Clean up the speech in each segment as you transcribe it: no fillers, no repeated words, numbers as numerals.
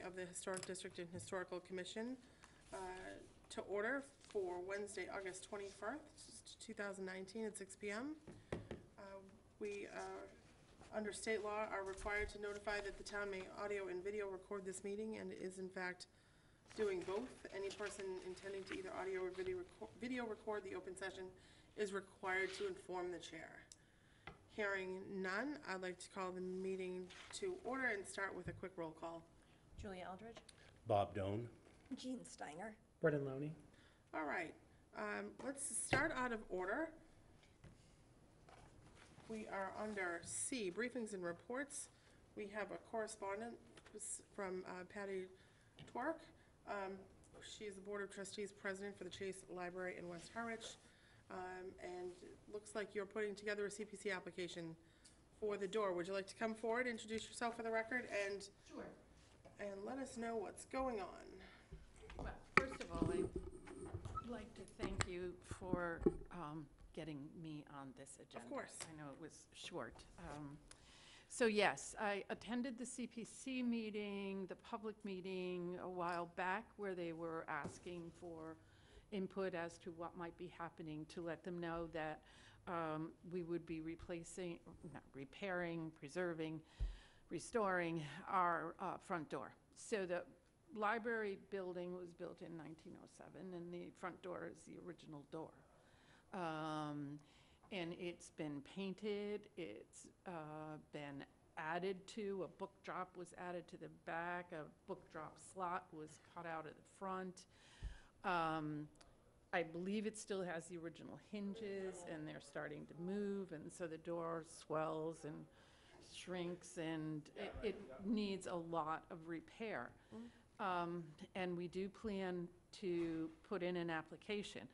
of the Historic District and Historical Commission to order for Wednesday, August 21st, 2019 at 6 p.m. We, under state law, are required to notify that the town may audio and video record this meeting, and is in fact doing both. Any person intending to either audio or video record the open session is required to inform the chair. Hearing none, I'd like to call the meeting to order and start with a quick roll call. Julia Eldridge. Bob Doan. Jean Steiner. Brendan Lowney. All right, let's start out of order. We are under C, briefings and reports. We have a correspondent from Patty Twerk. She's the Board of Trustees President for the Chase Library in West Harwich. And looks like you're putting together a CPC application for the door. Would you like to come forward, introduce yourself for the record, and Sure. And let us know what's going on? Well, first of all, I'd like to thank you for getting me on this agenda. Of course. I know it was short. So yes, I attended the CPC meeting, the public meeting a while back, where they were asking for input as to what might be happening, to let them know that we would be repairing, preserving, restoring our front door. So the library building was built in 1907, and the front door is the original door. And it's been painted, it's been added to, a book drop was added to the back, a book drop slot was cut out at the front. I believe it still has the original hinges, and they're starting to move, and so the door swells and shrinks, and it needs a lot of repair. And we do plan to put in an application.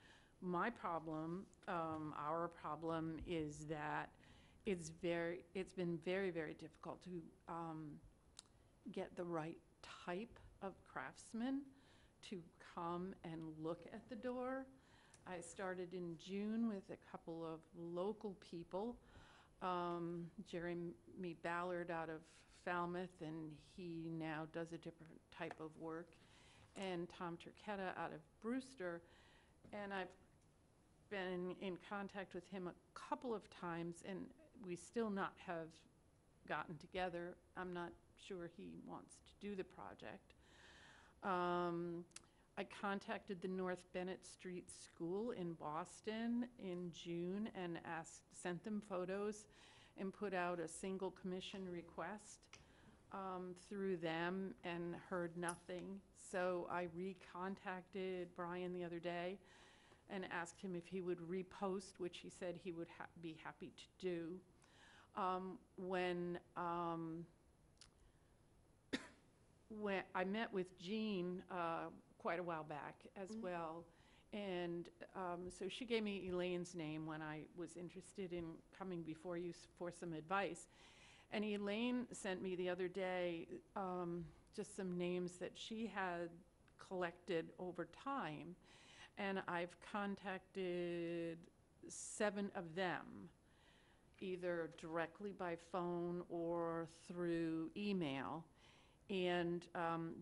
My problem, our problem, is that it's been very, very difficult to get the right type of craftsman to come and look at the door. I started in June with a couple of local people, Jeremy Ballard out of Falmouth, and he now does a different type of work, and Tom Turchetta out of Brewster. And I've been in contact with him a couple of times, and we still not have gotten together. I'm not sure he wants to do the project. I contacted the North Bennett Street School in Boston in June and sent them photos and put out a single commission request through them, and heard nothing. So I recontacted Brian the other day and asked him if he would repost, which he said he would be happy to do. When I met with Jean quite a while back as well, and so she gave me Elaine's name when I was interested in coming before you for some advice. And Elaine sent me the other day just some names that she had collected over time, and I've contacted 7 of them, either directly by phone or through email. And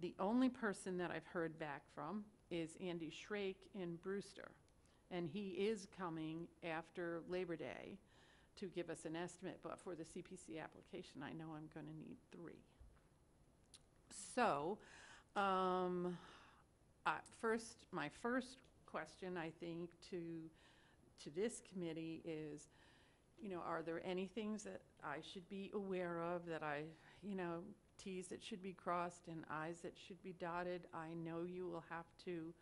the only person that I've heard back from is Andy Shrake in Brewster. And he is coming after Labor Day to give us an estimate, but for the CPC application, I know I'm going to need 3. So my first question, I think, to this committee is, are there any things that I should be aware of, that T's that should be crossed and I's that should be dotted? I know you will have to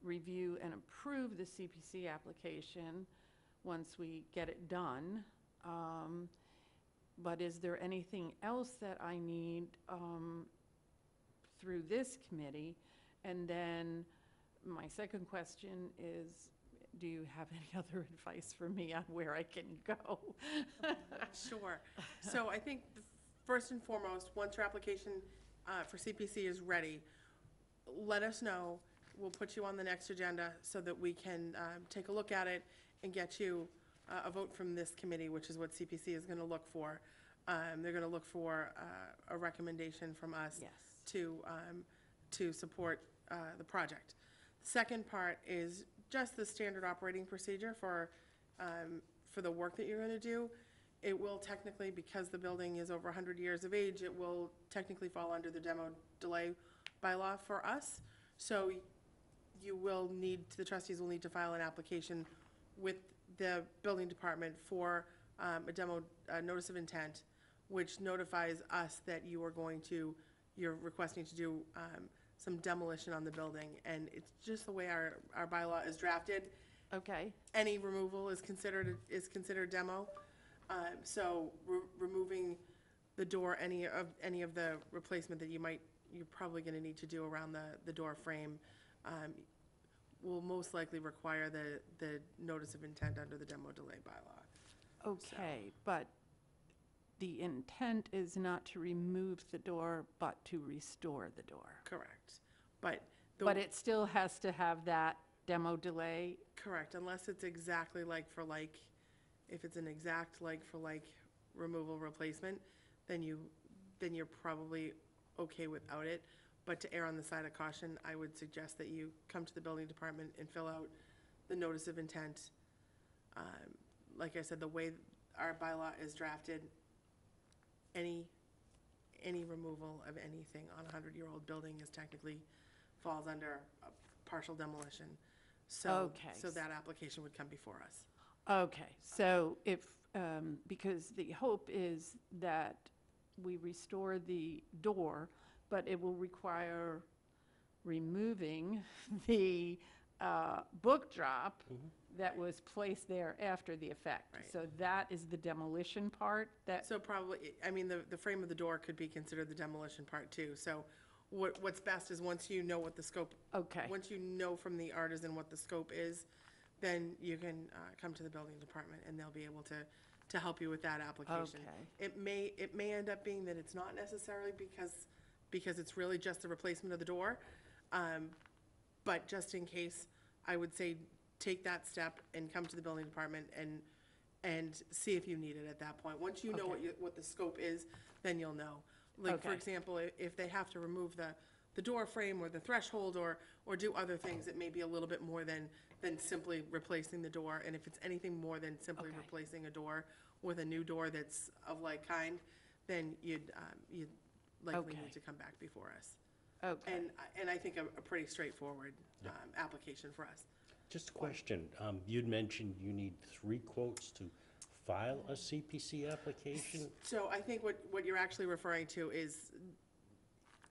review and approve the CPC application once we get it done. But is there anything else that I need through this committee? And then my second question is, do you have any other advice for me on where I can go? Sure. So I think first and foremost, once your application for CPC is ready, let us know. We'll put you on the next agenda so that we can take a look at it and get you a vote from this committee, which is what CPC is going to look for. They're going to look for a recommendation from us Yes. to support the project. The second part is just the standard operating procedure for the work that you're going to do. It will technically, because the building is over 100 years of age, it will technically fall under the demo delay bylaw for us. So you will need, the trustees will need to file an application with the building department for a demo notice of intent, which notifies us that you're requesting to do some demolition on the building. And it's just the way our bylaw is drafted. Okay, Any removal is considered demo. So removing the door, any of the replacement that you're probably going to need to do around the door frame, will most likely require the notice of intent under the demo delay bylaw. okay, but the intent is not to remove the door, but to restore the door. Correct. But But it still has to have that demo delay? correct, unless it's exactly like for like. If it's an exact like for like removal replacement, then you're probably okay without it. But to err on the side of caution, I would suggest that you come to the building department and fill out the notice of intent. Like I said, the way our bylaw is drafted, any removal of anything on a 100-year-old building is technically falls under a partial demolition. So, Okay. so that application would come before us. Okay, so if, because the hope is that we restore the door, but it will require removing the book drop that was placed there after the effect. Right. So that is the demolition part that, So probably, I mean, the frame of the door could be considered the demolition part too. So what's best is once you know what the scope, okay, once you know from the artisan what the scope is, then you can come to the building department and they'll be able to help you with that application. Okay. It may end up being that it's not necessarily because it's really just the replacement of the door. But just in case, I would say take that step and come to the building department and see if you need it at that point. Once you know Okay. what the scope is, then you'll know. Like, for Okay. example, if they have to remove the door frame or the threshold or do other things, it may be a little bit more than simply replacing the door. And if it's anything more than simply Okay. replacing a door with a new door that's of like kind, then you'd likely Okay. need to come back before us. okay. And I think a pretty straightforward application for us. Just a question. You'd mentioned you need 3 quotes to file a CPC application? So I think what you're actually referring to is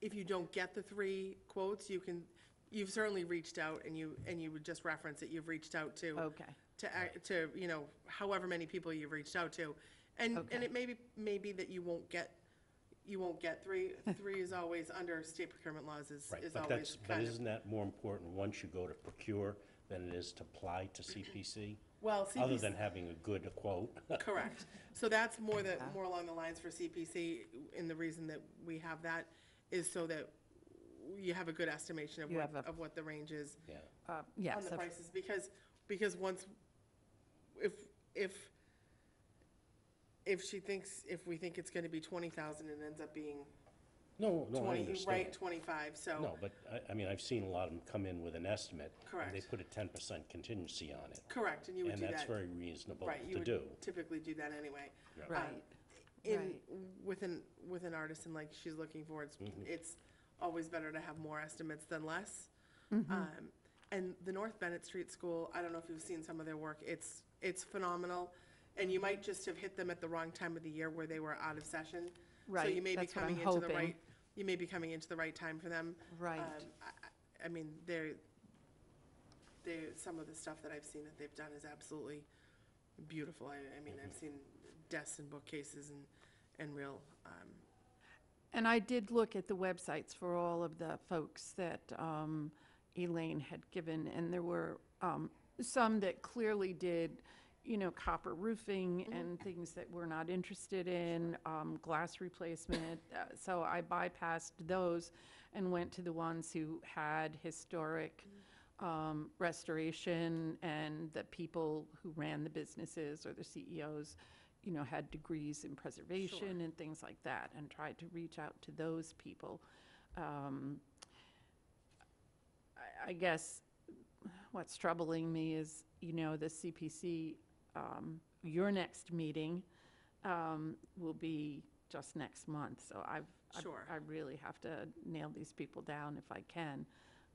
if you don't get the 3 quotes, you've certainly reached out and you would just reference that you've reached out to. Okay, To however many people you've reached out to. And Okay. it may be that you won't get 3. 3 is always under state procurement laws is Right, is but always but kind of. isn't that more important once you go to procure than it is to apply to CPC? Well, Other CPC than having a good quote? correct. So that's more along the lines for CPC, and the reason that we have that is so that you have a good estimation You have a- of what the range is Yeah. yes. on the of- prices, because once, if we think it's gonna be 20,000 and it ends up being No, I 20, understand. right, 25, so. No, but I mean, I've seen a lot of them come in with an estimate. And they Correct. put a 10% contingency on it. Correct, and you would And do that. that's very reasonable Right, you to would do. typically do that anyway. Yeah. Right, In, Right. with an artisan like she's looking for, it's always better to have more estimates than less. And the North Bennett Street School, I don't know if you've seen some of their work, it's phenomenal. And you might just have hit them at the wrong time of the year where they were out of session. So Right, you may be that's what I'm coming into the hoping. right, you may be coming into the right time for them. Right. I mean, some of the stuff that I've seen that they've done is absolutely beautiful. I mean, I've seen desks and bookcases and real, And I did look at the websites for all of the folks that Elaine had given, and there were some that clearly did, copper roofing and things that we're not interested in, glass replacement. So I bypassed those and went to the ones who had historic restoration, and the people who ran the businesses or the CEOs, had degrees in preservation and things like that, and tried to reach out to those people. I guess what's troubling me is, the CPC, your next meeting will be just next month, so Sure. I really have to nail these people down if I can,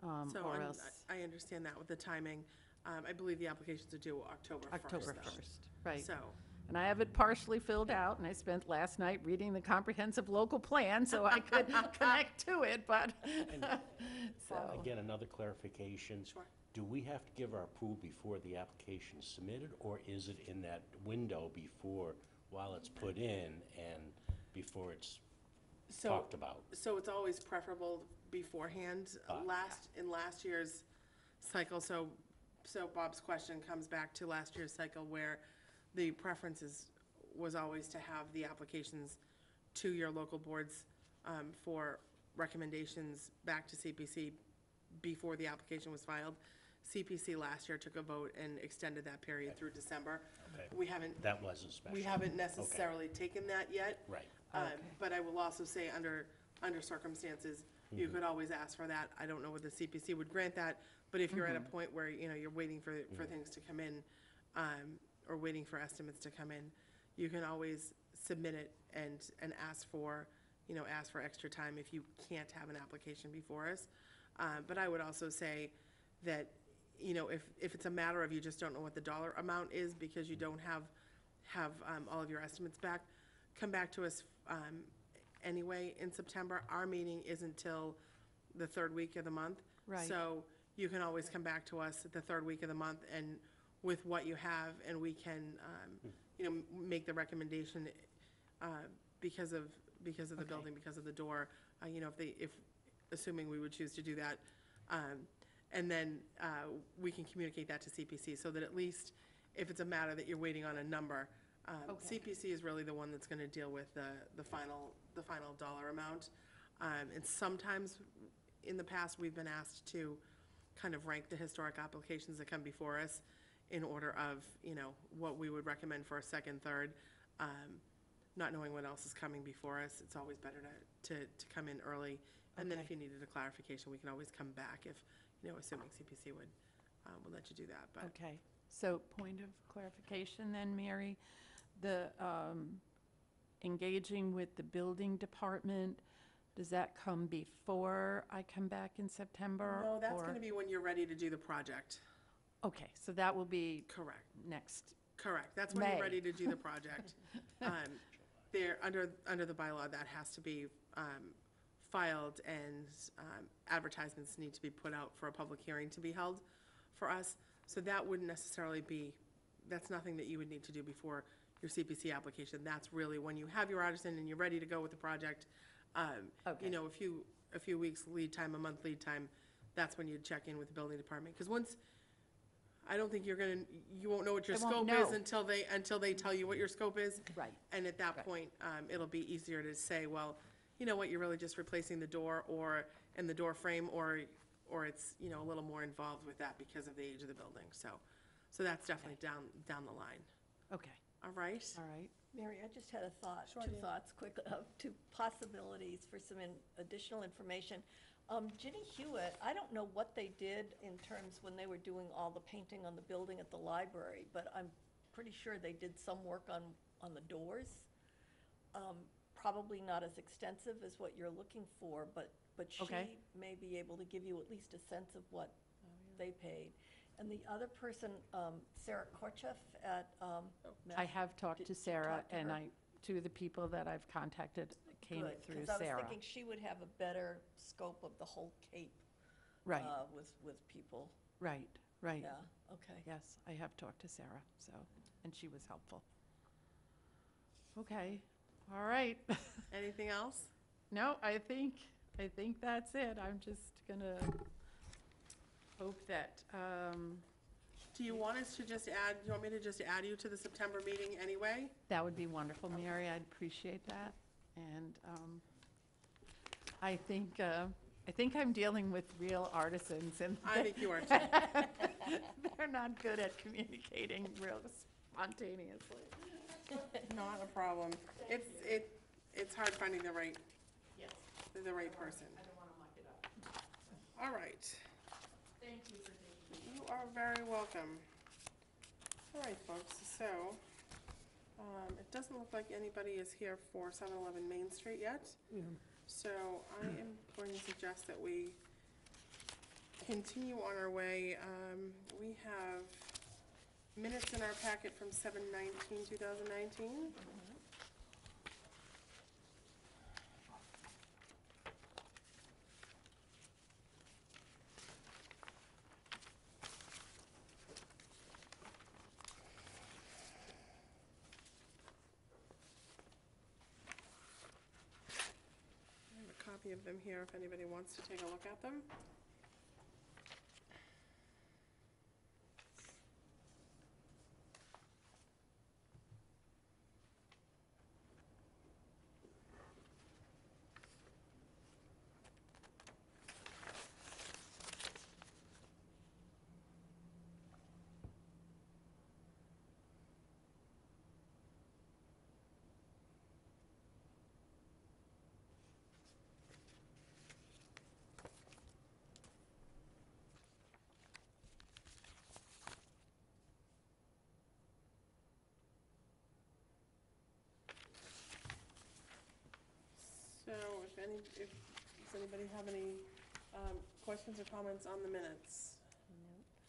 So or else I understand that with the timing. I believe the applications are due October 1st. October though. 1st, right. So, And I have it partially filled out, and I spent last night reading the comprehensive local plan so I could connect to it, but, so. Again, another clarification. sure. Do we have to give our approval before the application is submitted, or is it in that window before, while it's put in and before it's So, talked about? so it's always preferable beforehand. In last year's cycle, so Bob's question comes back to last year's cycle where the preference was always to have the applications to your local boards for recommendations back to CPC before the application was filed. CPC last year took a vote and extended that period through December. Okay. We haven't, That wasn't special. we haven't necessarily taken that yet. Right. But I will also say, under circumstances, you could always ask for that. I don't know whether the CPC would grant that, but if you're at a point where, you're waiting for things to come in, or waiting for estimates to come in, you can always submit it and ask for extra time if you can't have an application before us. But I would also say that, if it's a matter of you just don't know what the dollar amount is because you don't have all of your estimates back, come back to us anyway in September. Our meeting isn't till the third week of the month. Right. So you can always come back to us at the third week of the month and with what you have, and we can, make the recommendation because of the building, because of the door, if assuming we would choose to do that. And then we can communicate that to CPC so that at least if it's a matter that you're waiting on a number, Okay. CPC is really the one that's going to deal with the final dollar amount. And sometimes in the past, we've been asked to kind of rank the historic applications that come before us in order of, what we would recommend for a second, third. Not knowing what else is coming before us, it's always better to come in early. And then if Okay. you needed a clarification, we can always come back if, assuming CPC would let you do that, but. Okay, so point of clarification then, Mary, the engaging with the building department, does that come before I come back in September? No, that's or- gonna be when you're ready to do the project. Okay, so that will be Correct, next, correct. That's when you're May. ready to do the project. There, under the bylaw, that has to be filed, and advertisements need to be put out for a public hearing to be held for us. So that wouldn't necessarily be, that's nothing that you would need to do before your CPC application. That's really when you have your artisan and you're ready to go with the project. Okay. A few weeks lead time, a month lead time, that's when you'd check in with the building department. Because once, I don't think you won't know what your I won't scope is know. until they tell you what your scope is. right, And at that Right. point, it'll be easier to say, well, you know what, you're really just replacing the door and the door frame, or it's, a little more involved with that because of the age of the building. So that's definitely down the line. okay, All right? all right. Mary, I just had a thought, Sure, two dear. thoughts quick, two possibilities for some additional information. Ginny Hewitt, I don't know what they did in terms when they were doing all the painting on the building at the library, but I'm pretty sure they did some work on the doors. Probably not as extensive as what you're looking for, but she Okay. may be able to give you at least a sense of what they paid. And the other person, Sarah Korcheff at, I have talked Did to you Sarah, talk to and her? two of the people that I've contacted came good, through because I was Sarah. thinking she would have a better scope of the whole Cape. Right, With people, right, right. yeah, okay. Yes, I have talked to Sarah, so, and she was helpful. Okay, all right. Anything else? No, I think that's it. I'm just gonna hope that, Do you want us to just add, do you want me to just add you to the September meeting anyway? that would be wonderful, Mary. I'd appreciate that. And I think I'm dealing with real artisans, and I think you are too. they're not good at communicating real spontaneously. Not a problem. It's hard finding the right Yes. person. I don't want to are very welcome. All right, folks, so, it doesn't look like anybody is here for 711 Main Street yet. So I am going to suggest that we continue on our way. We have minutes in our packet from 7/19/2019. I have a copy of them here if anybody wants to take a look at them. So does anybody have any questions or comments on the minutes?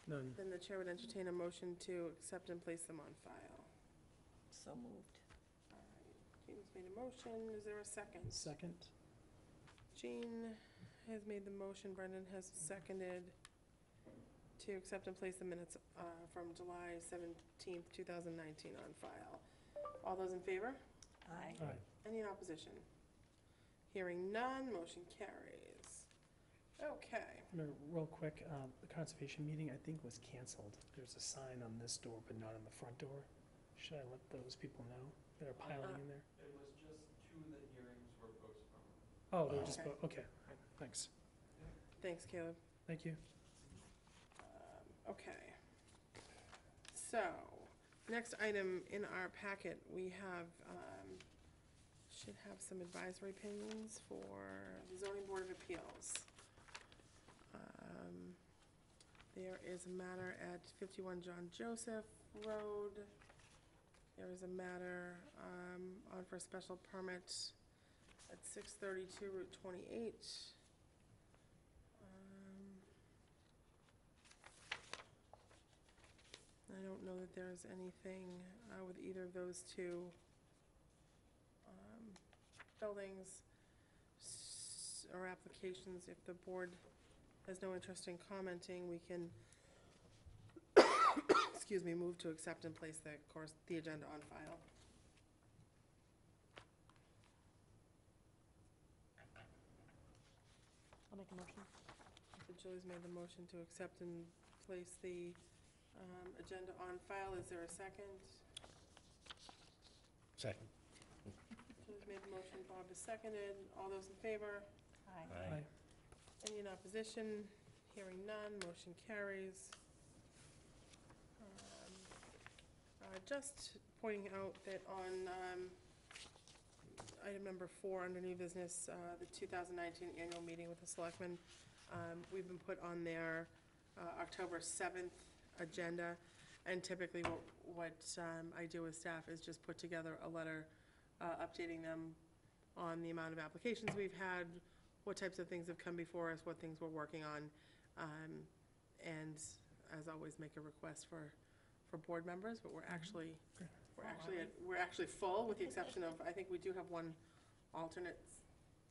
None. Then the chair would entertain a motion to accept and place them on file. So moved. All right, James made a motion, is there a second? Second? Jean has made the motion, Brendan has seconded to accept and place the minutes from July 17th, 2019 on file. All those in favor? Aye. Aye. Any in opposition? Hearing none, motion carries. Okay. Mayor, real quick, the conservation meeting, I think, was canceled. There's a sign on this door, but not on the front door. Should I let those people know that are piling in there? It was just two of the hearings were postponed. Oh, they were just, Okay. okay, all right, thanks. Thanks, Caleb. Thank you. Okay. So, next item in our packet, we have, should have some advisory opinions for the zoning board of appeals. There is a matter at 51 John Joseph Road. There is a matter on for a special permit at 632 Route 28. I don't know that there's anything with either of those two buildings or applications. If the board has no interest in commenting, we can, excuse me, move to accept and place the agenda on file. I'll make a motion. So Julie's made the motion to accept and place the agenda on file. Is there a second? Second. Julie's made the motion, Bob has seconded. All those in favor? Aye. Aye. Any in opposition? Hearing none, motion carries. Just pointing out that on item number 4 under new business, the 2019 annual meeting with the selectmen, we've been put on their October 7th agenda, and typically what I do with staff is just put together a letter updating them on the amount of applications we've had, what types of things have come before us, what things we're working on, and as always, make a request for board members, but we're actually full, with the exception of, I think we do have one alternate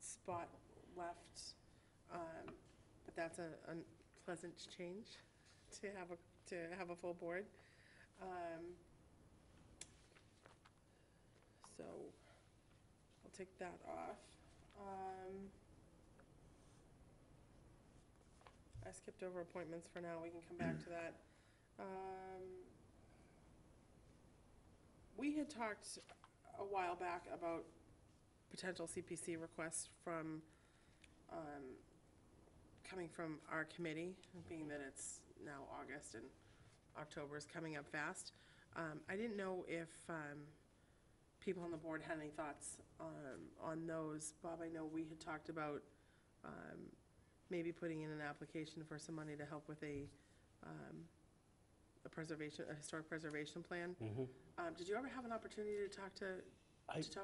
spot left, but that's a pleasant change to have a full board. So I'll take that off. I skipped over appointments for now, we can come back to that. We had talked a while back about potential CPC requests from, coming from our committee, being that it's now August and October is coming up fast. I didn't know if people on the board had any thoughts on those. Bob, I know we had talked about maybe putting in an application for some money to help with a a historic preservation plan. Mm-hmm. Did you ever have an opportunity to talk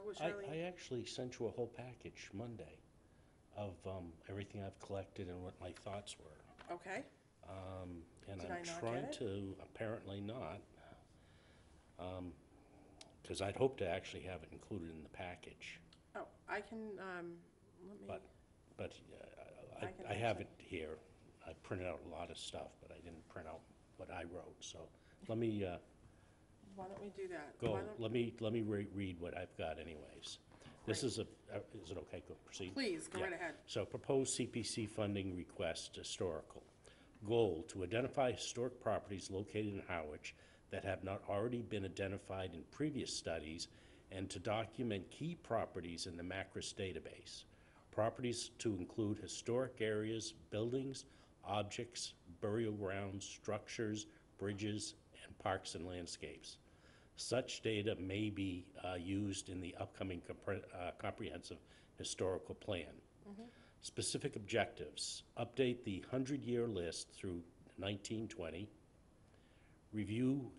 with I Charlene? actually sent you a whole package Monday of everything I've collected and what my thoughts were. Okay, And Did I'm I not trying get it? to, apparently not, because I'd hoped to actually have it included in the package. oh, I can, let me, But I can I have actually- it here. I printed out a lot of stuff, but I didn't print out what I wrote, so let me why don't we do that? go, Why don't- let me read what I've got anyways. This Great. is is it okay, go proceed? Please, go Yeah. right ahead. So proposed CPC funding request, historical. Goal, to identify historic properties located in Harwich that have not already been identified in previous studies and to document key properties in the MACRIS database. Properties to include historic areas, buildings, objects, burial grounds, structures, bridges, and parks and landscapes. Such data may be used in the upcoming comprehensive historical plan. Specific objectives: update the 100-year list through 1920, review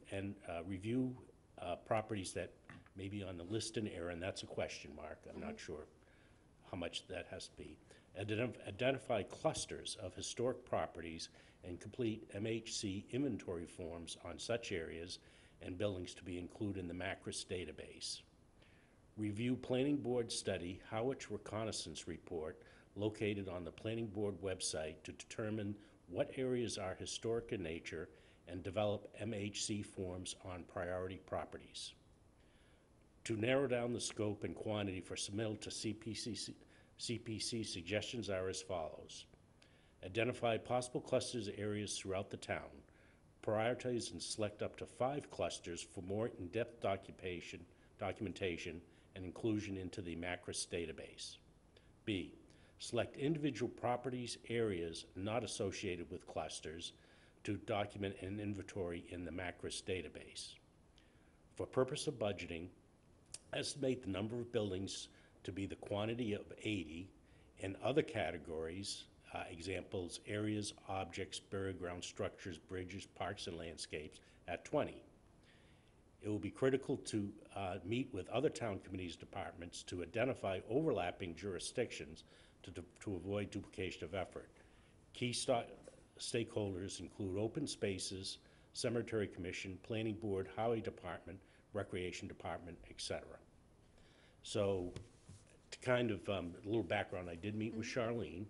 properties that may be on the list in error, and that's a question mark. I'm not sure how much that has to be. Identify clusters of historic properties and complete MHC inventory forms on such areas and buildings to be included in the MACRIS database. Review Planning Board study Harwich Reconnaissance Report located on the Planning Board website to determine what areas are historic in nature and develop MHC forms on priority properties. To narrow down the scope and quantity for submittal to CPC, suggestions are as follows. Identify possible clusters of areas throughout the town. Prioritize and select up to 5 clusters for more in-depth documentation and inclusion into the MACRIS database. B, select individual properties, areas not associated with clusters to document an inventory in the MACRIS database. For purpose of budgeting, estimate the number of buildings to be the quantity of 80 and other categories, examples, areas, objects, burial ground structures, bridges, parks, and landscapes at 20. It will be critical to meet with other town committees, departments to identify overlapping jurisdictions to avoid duplication of effort. Key stakeholders include open spaces, cemetery commission, planning board, highway department, recreation department, etc. So to kind of, a little background, I did meet with Charlene,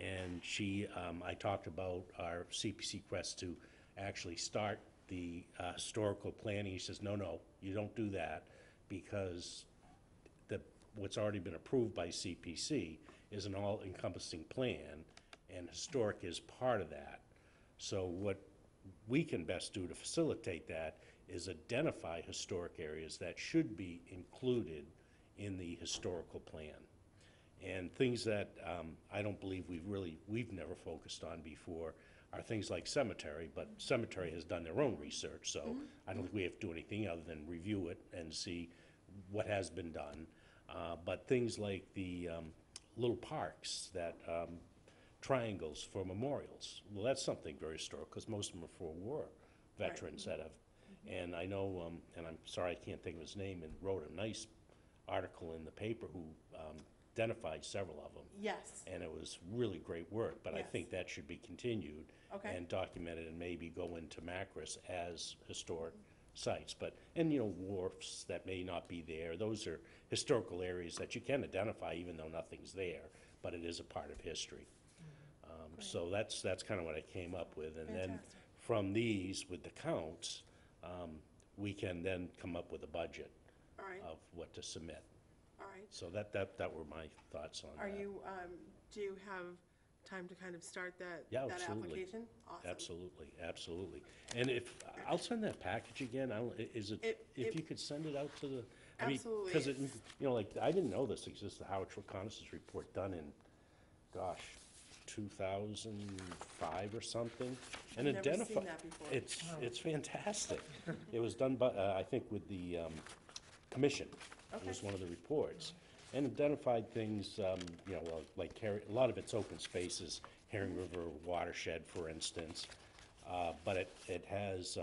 and I talked about our CPC quest to actually start the historical planning. He says, no, you don't do that, because what's already been approved by CPC is an all-encompassing plan, and historic is part of that. So what we can best do to facilitate that is identify historic areas that should be included in the historical plan. And things that I don't believe we've never focused on before are things like cemetery, but cemetery has done their own research, so I don't think we have to do anything other than review it and see what has been done. But things like the little parks, that triangles for memorials, well, that's something very historic, because most of them are for war veterans that have, and I know, and I'm sorry I can't think of his name, and wrote a nice article in the paper who identified several of them. Yes, And it was really great work, but I Yes. think that should be continued Okay. and documented and maybe go into MACRIS as historic sites. But, and wharfs that may not be there, those are historical areas that you can identify even though nothing's there, but it is a part of history. So that's kind of what I came up with. And then Fantastic. from these, with the counts, we can then come up with a budget all right, of what to submit. all right. So that were my thoughts on that. Are you, do you have time to kind of start that, Yeah, that absolutely. application? Awesome. Absolutely. And I'll send that package again. If you could send it out to the, I mean, Absolutely. because like, I didn't know this exists, the Harwich Reconnaissance Report done in, gosh, 2005 or something. And I've never seen identify. that before. It's fantastic. It was done by, I think with the commission. It was Okay. one of the reports. And identified things, well, like a lot of it's open spaces, Herring River watershed, for instance. But it has,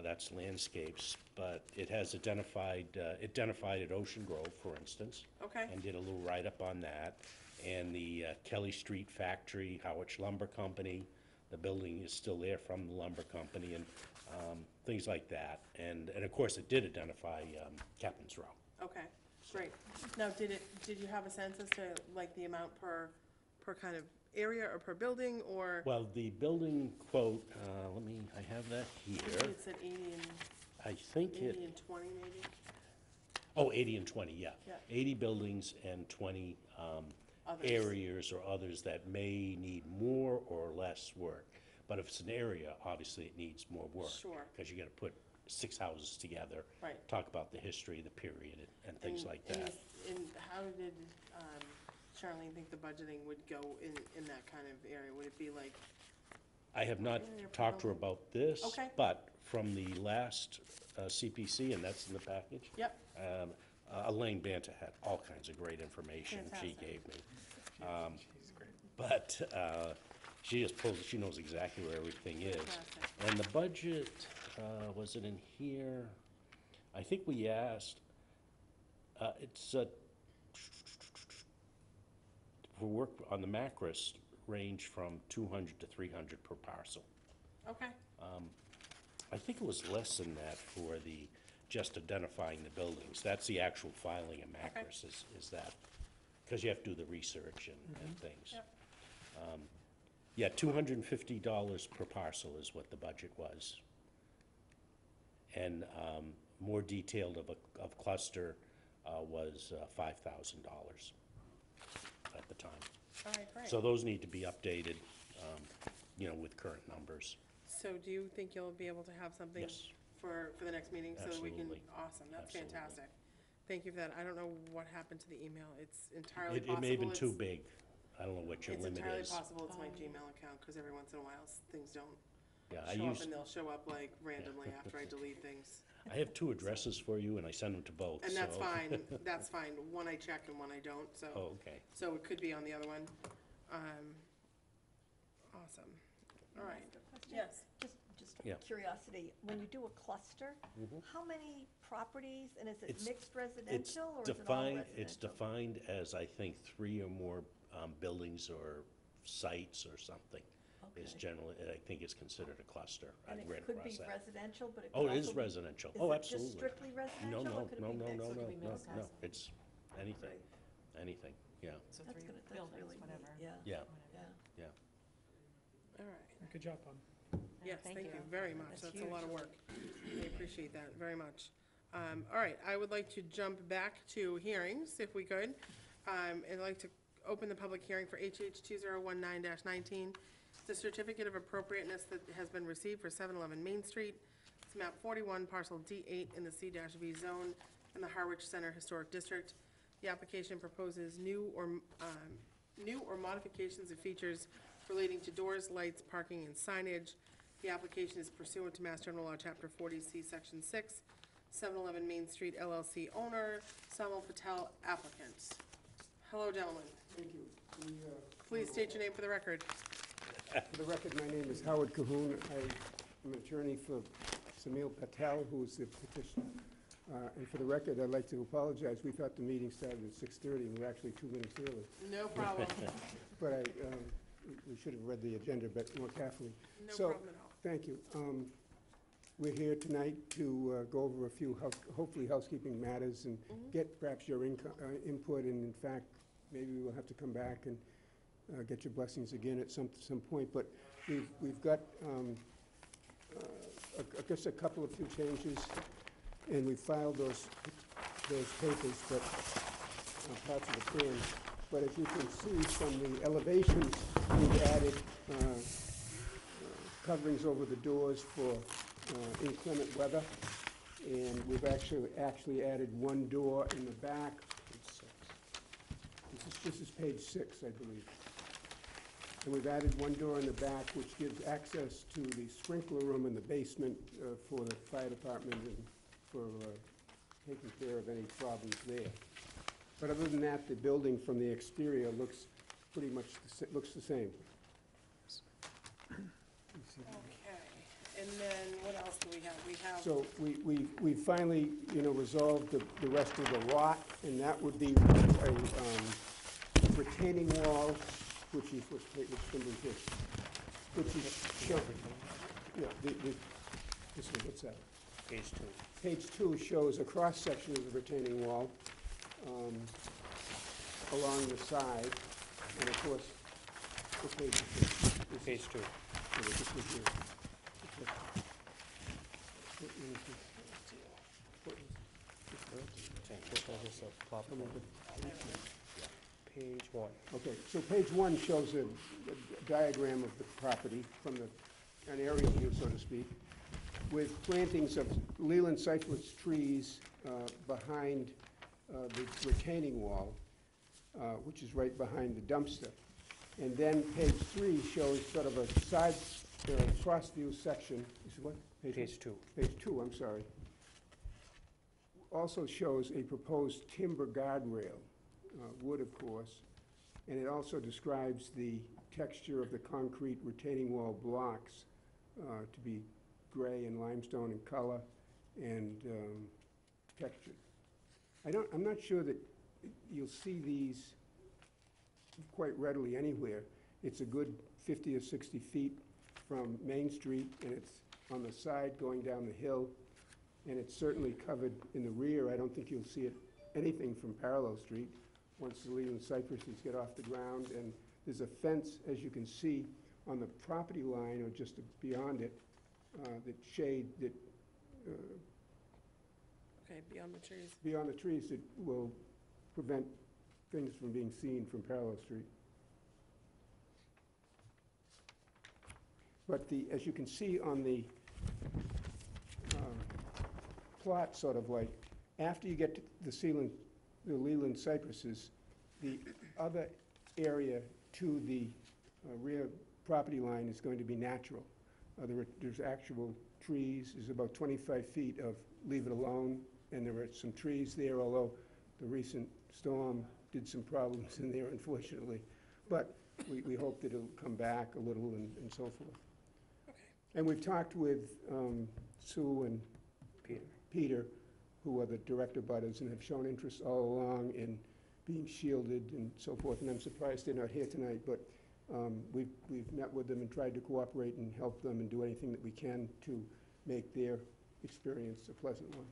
that's landscapes, but it has identified at Ocean Grove, for instance. Okay. And did a little write-up on that. And the Kelly Street Factory, Harwich Lumber Company, the building is still there from the lumber company, and things like that. And of course, it did identify Captain's Row. Okay, great. Now, did you have a sense as to, like, the amount per kind of area or per building, or? Well, the building quote, I have that I think here. it said 80 I think and it, 20 maybe? oh, 80 and 20, yeah. Yeah. 80 buildings and 20 Others. areas or others that may need more or less work. But if it's an area, obviously it needs more work. Sure. Because you gotta put 6 houses together. Right. Talk about the history, the period, and things like that. And how did Charlene think the budgeting would go in that kind of area? Would it be like, I have not Area per talked to her building. about this. Okay. But from the last CPC, and that's in the package. yep, Elaine Banta had all kinds of great information she Fantastic. gave me. She's great. But she just pulls, she knows exactly where everything is. Fantastic. And the budget, was it in here? I think we asked, it's, for work on the Macris, range from 200 to 300 per parcel. okay, I think it was less than that for the, just identifying the buildings. That's the actual filing of Macris, is that, because you have to do the research and things. Yep. Yeah, $250 per parcel is what the budget was. And more detailed of cluster was $5,000 at the time. all right, great. So those need to be updated, with current numbers. So do you think you'll be able to have something? Yes. For the next meeting, so that we can, Absolutely. awesome, that's Absolutely. fantastic. Thank you for that. I don't know what happened to the email. It's entirely It possible. may have been too it's- big. I don't know what your limit It's entirely is. possible it's my Gmail account, because every once in a while, things don't Yeah, I show up, use, and they'll show up like randomly after I delete things. I have 2 addresses for you, and I send them to both, And that's so- fine, that's fine. One I check and one I don't, so. Oh, okay. So it could be on the other one. Awesome. All right. Yes. Just Yeah. curiosity, when you do a cluster, how many properties, and is it It's- mixed It's residential or is it all defined, residential? it's defined as, I think, 3 or more buildings or sites or something. Is Okay. generally, I think it's considered a cluster. And I've read it could be across that. residential, but it could Oh, also it is be. residential. Is Oh, it absolutely. just strictly No, residential, no, or could it no, be no, mixed? no, So it no, could be no, mixed. no, it's anything, Great. anything, yeah, So That's 3 gonna, that's buildings, really neat, whatever. yeah, yeah, yeah. yeah. All right. Good job, Bob. Yes, thank thank you. you very much. That's That's a lot of huge. work. I appreciate that very much. All right, I would like to jump back to hearings, if we could. I'd like to open the public hearing for HH 2019, the certificate of appropriateness that has been received for 711 Main Street. It's map 41, parcel D8 in the C-V zone in the Harwich Center Historic District. The application proposes new or modifications of features relating to doors, lights, parking, and signage. The application is pursuant to Mass General Law, Chapter 40C, Section 6, 711 Main Street LLC owner, Samal Patel applicant. Hello, gentlemen. Thank you. Please state your name for the record. For the record, my name is Howard Cahoon. I'm an attorney for Samil Patel, who is the petitioner. And for the record, I'd like to apologize. We thought the meeting started at 6:30, and we're actually 2 minutes early. No problem. But we should have read the agenda a bit more carefully. No So, problem at all. thank you. We're here tonight to go over a few, hopefully, housekeeping matters and get perhaps your input, and in fact, maybe we'll have to come back and get your blessings again at some point. But we've got, I guess, a couple of few changes, and we filed those papers, but parts of the plan. But as you can see from the elevations, we've added coverings over the doors for inclement weather, and we've actually added one door in the back. This is page 6, I believe. And we've added one door in the back, which gives access to the sprinkler room in the basement for the fire department and for taking care of any problems there. But other than that, the building from the exterior looks pretty much looks the same. Okay, and then what else do we have? We have, So we finally, resolved the rest of the lot, and that would be a retaining wall, which is, which number is this? Which is, shown- yeah, this one, what's that? Page 2. Page 2 shows a cross-section of the retaining wall along the side, and of course, what page is this? This is- Page 2. yeah, this is here. What one is this? What was- Come over. Page 1. Okay, so page 1 shows a diagram of the property from an aerial view, so to speak, with plantings of Leland cypress trees behind the retaining wall, which is right behind the dumpster. And then page 3 shows sort of a side, cross-view section. Is it what? Page 2. Page 2, I'm sorry. Also shows a proposed timber guardrail, wood, of course, and it also describes the texture of the concrete retaining wall blocks to be gray and limestone in color and textured. I'm not sure that you'll see these quite readily anywhere. It's a good 50 or 60 feet from Main Street, and it's on the side going down the hill, and it's certainly covered in the rear. I don't think you'll see anything from Parallel Street once the Leland cypresses get off the ground, and there's a fence, as you can see, on the property line or just beyond it, okay, beyond the trees. beyond the trees that will prevent things from being seen from Parallel Street. But as you can see on the plot, sort of like, after you get to the Leland cypresses, the other area to the rear property line is going to be natural. There's actual trees, there's about 25 feet of leave it alone, and there are some trees there, although the recent storm did some problems in there, unfortunately. But we hope that it'll come back a little and so forth. Okay. And we've talked with Sue and Peter, who are the direct abutters, and have shown interest all along in being shielded and so forth, and I'm surprised they're not here tonight, but we've met with them and tried to cooperate and help them and do anything that we can to make their experience a pleasant one.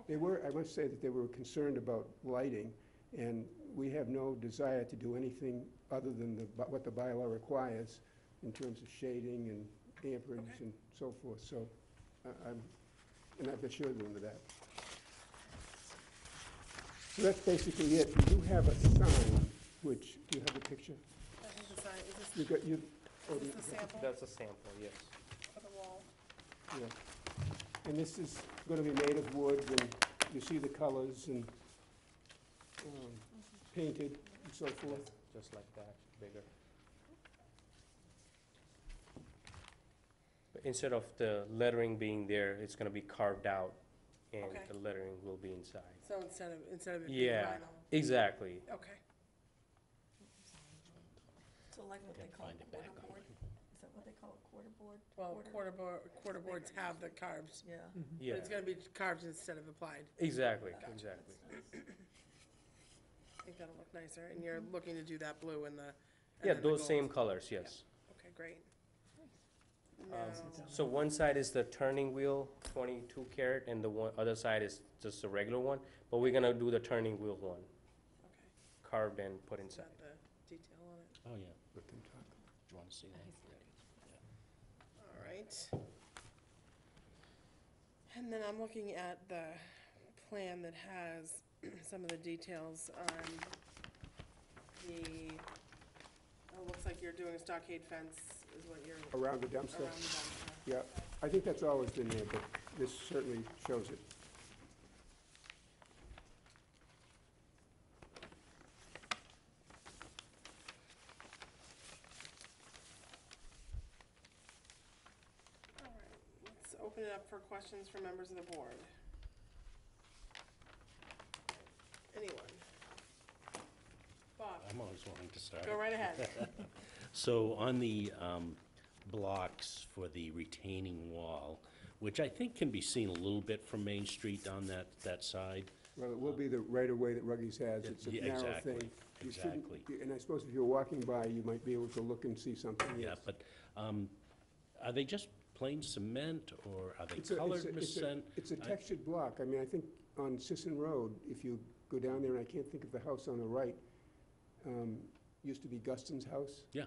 I must say that they were concerned about lighting, and we have no desire to do anything other than what the bylaw requires in terms of shading and amperage and so forth, so I've assured them of that. So that's basically it. You do have a sign, which, do you have the picture? I think the sign, is You've got, you, oh, this the sample That's a sample, yes. of the wall? yeah. And this is gonna be made of wood, and you see the colors and painted and so forth. Just like that, bigger. But instead of the lettering being there, it's gonna be carved out, and Okay. the lettering will be inside. So instead of it being Yeah, vinyl? exactly. Okay. So like what they Can't call find it back quarter board? Is that what they call a quarter board? Well, quarter boards have the carves, Yeah. but Yeah, it's gonna be carved instead of applied. exactly, Gotcha. exactly. I think that'll look nicer, and you're looking to do that blue and the. and Yeah, then the those gold. same colors, yes. Okay, great. Um, Now, So one side is the turning wheel, 22 carat, and the other side is just a regular one, but we're gonna do the turning wheel one, okay, carved and put is inside. that the detail on it? Oh, yeah. Let them talk. Do you wanna see that? All right. And then I'm looking at the plan that has some of the details on the, it looks like you're doing a stockade fence is what you're, Around the around dumpster? the dumpster. Yeah, I think that's always been there, but this certainly shows it. All right, let's open it up for questions from members of the board. Anyone? Bob, I'm always wanting to start. go right ahead. So on the blocks for the retaining wall, which I think can be seen a little bit from Main Street down that side. Well, it will be the right-of-way that Ruggies has. It's a Yeah, narrow exactly, thing. You shouldn't- exactly. And I suppose if you're walking by, you might be able to look and see something, Yeah, yes. but are they just plain cement, or are they It's a- it's colored a- it's a- cement? It's a textured block. I mean, I think on Sisson Road, if you go down there, and I can't think of the house on the right, used to be Guston's house. Yeah.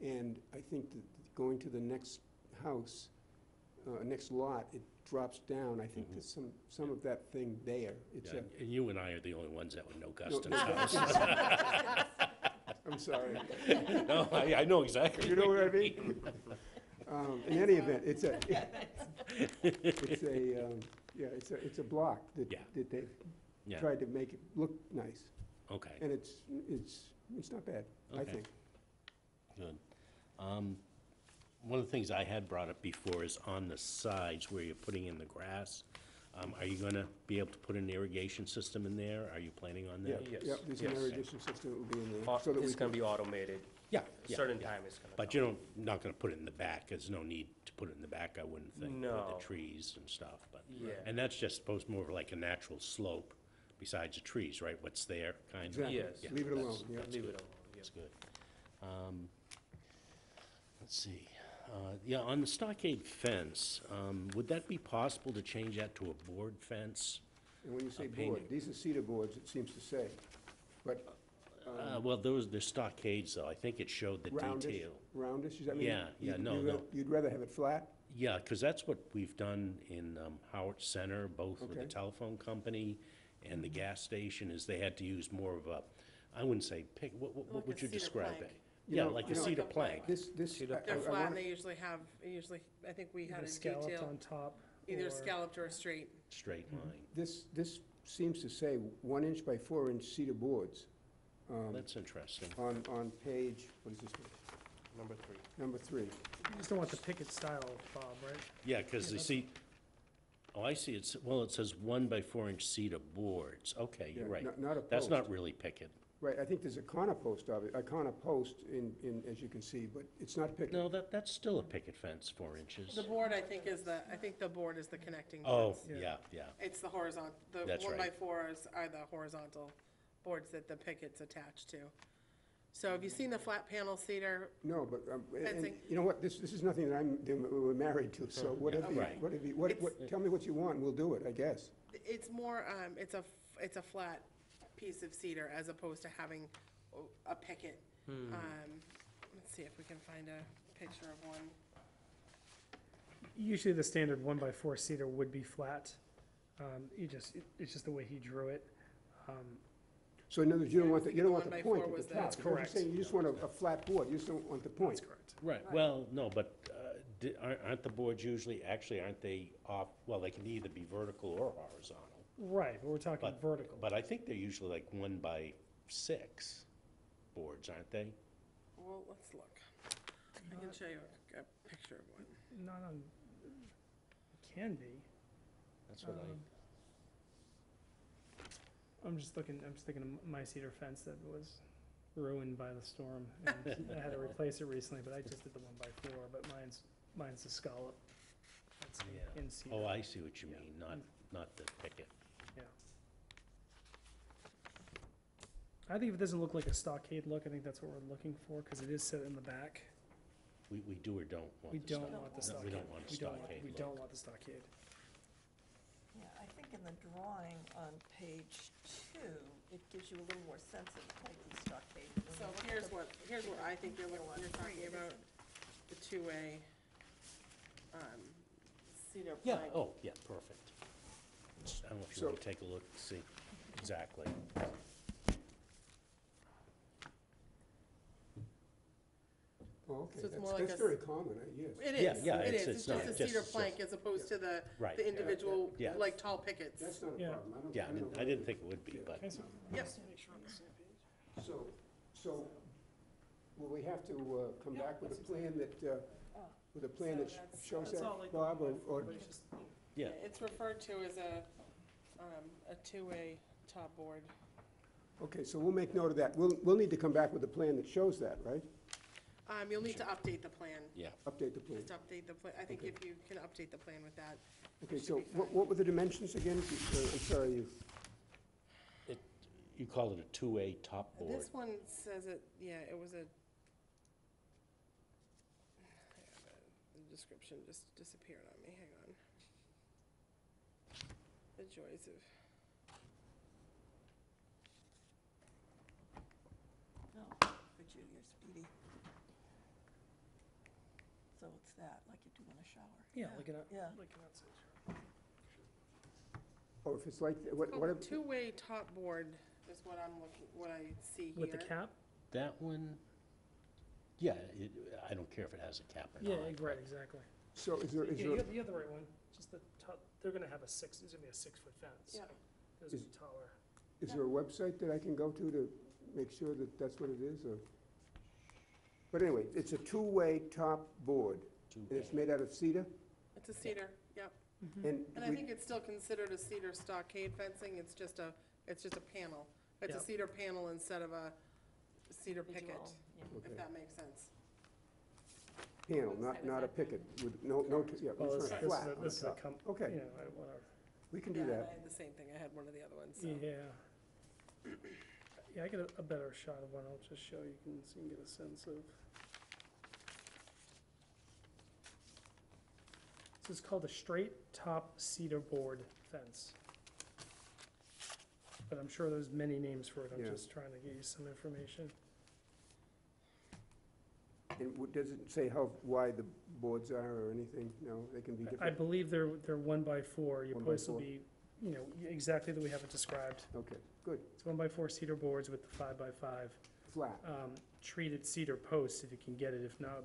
And I think that going to the next house, next lot, it drops down. I think Mhm. there's some of that thing there. It's Yeah, a, and you and I are the only ones that would know no, Guston's house. I'm sorry. No, I know exactly. You know what I mean? In any event, it's a, it's a block that Yeah. they've Yeah, tried to make it look nice. okay, And it's not bad, I Okay. think. good. One of the things I had brought up before is on the sides where you're putting in the grass. Are you gonna be able to put an irrigation system in there? Are you planning on Yeah, that? Yes, yeah, there's an yes. irrigation system that will be in there. so that we It's gonna can- be automated. Yeah, A certain time it's gonna. But you not gonna put it in the back, there's no need to put it in the back, I wouldn't think, with No. the trees and stuff, but. Yeah. And that's just supposed more of like a natural slope besides the trees, right, what's there, kind of? Exactly. Yes. Yeah, Leave it that's- alone, yeah. that's Leave good. it alone, yeah. That's good. Let's see, yeah, on the stockade fence, would that be possible to change that to a board fence? And when you say painting. board, these are cedar boards, it seems to say. But Well, they're stockades, though, I think it showed the roundish, detail. roundish, does that mean? Yeah, yeah, no, no. You'd rather have it flat? Yeah, because that's what we've done in Harwich Center, both with the Okay. telephone company and the gas station, is they had to use more of a, I wouldn't say pick, what Like would a you cedar describe plank. it? You Yeah, know- like you a know- cedar Like a plank, This. Cedar I- They're I flat wanna- and they usually have, I think we had Either a scalloped detail, on top. either or- scalloped or straight. straight line. This seems to say 1 inch by 4 inch cedar boards. That's interesting. On page, what is this, page? Number 3. Number 3. You just don't want the picket style, Bob, right? Yeah, because you see, oh, I see, well, it says 1 by 4 inch cedar boards, okay, you're Yeah, right. not a That's post. not really picket. Right, I think there's a corner post of it, a corner post in, as you can see, but it's not picket. No, that's still a picket fence, 4 inches. The board, I think the board is the connecting Oh, boards. yeah, yeah, It's the horizontal, the That's 1x4s are the horizontal boards that the picket's attached to. So have you seen the flat panel cedar? No, but, and Fencing. you know what, this is nothing that we're married to, so whatever, Right. tell me what you want, and we'll do it, I guess. It's more, it's a flat piece of cedar as opposed to having a picket. Let's see if we can find a picture of one. Usually the standard 1x4 cedar would be flat. It's just the way he drew it. So in other words, you don't Yeah, want the, you don't want the 1x4 point at was the the- top. That's Is what you're correct. saying. You just want a flat board, you just don't want the point. That's correct. right, well, no, but aren't the boards usually, actually, aren't they off, well, they can either be vertical or horizontal. Right, but we're talking But- vertical. But I think they're usually like 1 by 6 boards, aren't they? Well, let's look. I can show you a picture of one. Not on, can be. That's what I'm just thinking of my cedar fence that was ruined by the storm. And I had to replace it recently, but I just did the 1x4, but mine's the scallop. That's Yeah. in cedar. Oh, I see what you Yeah. mean, not the picket. Yeah. I think if it doesn't look like a stockade look, I think that's what we're looking for, because it is set in the back. We do or don't want We the don't stockade. want the No, stockade. we don't want a stockade We look. don't want the stockade. Yeah, I think in the drawing on page 2, it gives you a little more sense of the type of stockade. When So you look at here's the- what I think you're talking about, the two-way, cedar Yeah, plank. oh, yeah, perfect. I don't know if you want So- to take a look, see, exactly. Oh, okay, So it's more like that's a very common, yes. It Yeah, is, yeah, it it's- is, it's it's just not a just cedar a- plank as opposed to the Right. individual, Yeah. like, tall pickets. That's not a Yeah. problem. Yeah, don't know I didn't think it would be, Yeah. but, Okay, so Yep. just to make sure we're on the same page. So, will we have to come back with a plan that, shows That's all that, like Bob, or? but it's just- yeah. It's referred to as a two-way top board. Okay, so we'll make note of that. We'll need to come back with a plan that shows that, right? You'll need to update the plan. Yeah, Update update the plan. Just update the plan. I think Okay. if you can update the plan with that. Okay, should so be what, fine. what were the dimensions again? I'm sorry, you, You call it a two-way top board. This one says it, yeah, it was a, the description just disappeared on me, hang on. The joys of, No, look at you, you're speedy. So it's that, like you do in a shower. Yeah, looking at, Yeah. looking outside. oh, if it's like, what, oh, what, two-way top board is what I'm looking, what I see here. With the cap? That one, yeah, I don't care if it has a cap or not. Yeah, right, exactly. so is there, is Yeah, there, you have the right one, just the top, they're gonna have there's gonna be a 6-foot fence. Yeah. It's gonna be taller. is there a website that I can go to make sure that that's what it is, or? But anyway, it's a two-way top board, and it's made out of cedar, It's a cedar, yep. and And I we, think it's still considered a cedar stockade fencing, it's just a panel. It's a Yep. cedar panel instead of a cedar picket, Visual, yeah. Okay. if that makes sense. panel, not a picket, with no, yeah, Well, it's this not this flat is a, on this is a top. Okay, you know, whatever. we can do Yeah, that. I had the same thing, I had one of the other ones, so. Yeah. Yeah, I get a better shot of one, I'll just show you, so you can get a sense of. This is called a straight top cedar board fence. But I'm sure there's many names for it, I'm Yeah. just trying to get you some information. And does it say how wide the boards are or anything? No, they can be I different? believe they're 1x4, your 1 by posts will 4. be, you know, exactly the way we have it described. Okay, good, It's 1x4 cedar boards with the 5x5. flat, Treated cedar posts, if you can get it, if not,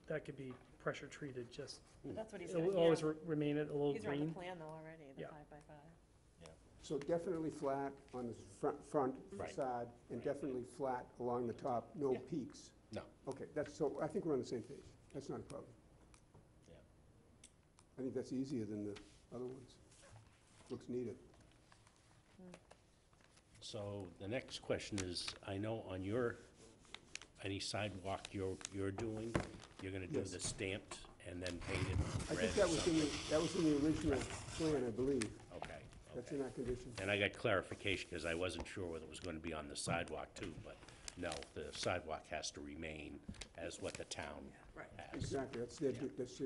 that could be pressure treated, just, That's what he's gonna, it'll always yeah. remain a little He's run the green. plan though already, the Yeah. 5x5. so definitely flat on the front Right. facade, and definitely flat along the top, no Yeah. peaks. No. Okay, so I think we're on the same page, that's not a problem. Yeah. I think that's easier than the other ones, looks neater. So the next question is, I know on any sidewalk you're doing, you're gonna do Yes. the stamped and then painted I red think or that was something? that was in the original plan, I believe, Okay, that's okay. in our conditions. And I got clarification, because I wasn't sure whether it was gonna be on the sidewalk too, but no, the sidewalk has to remain as what the town Right. has. Exactly, that's their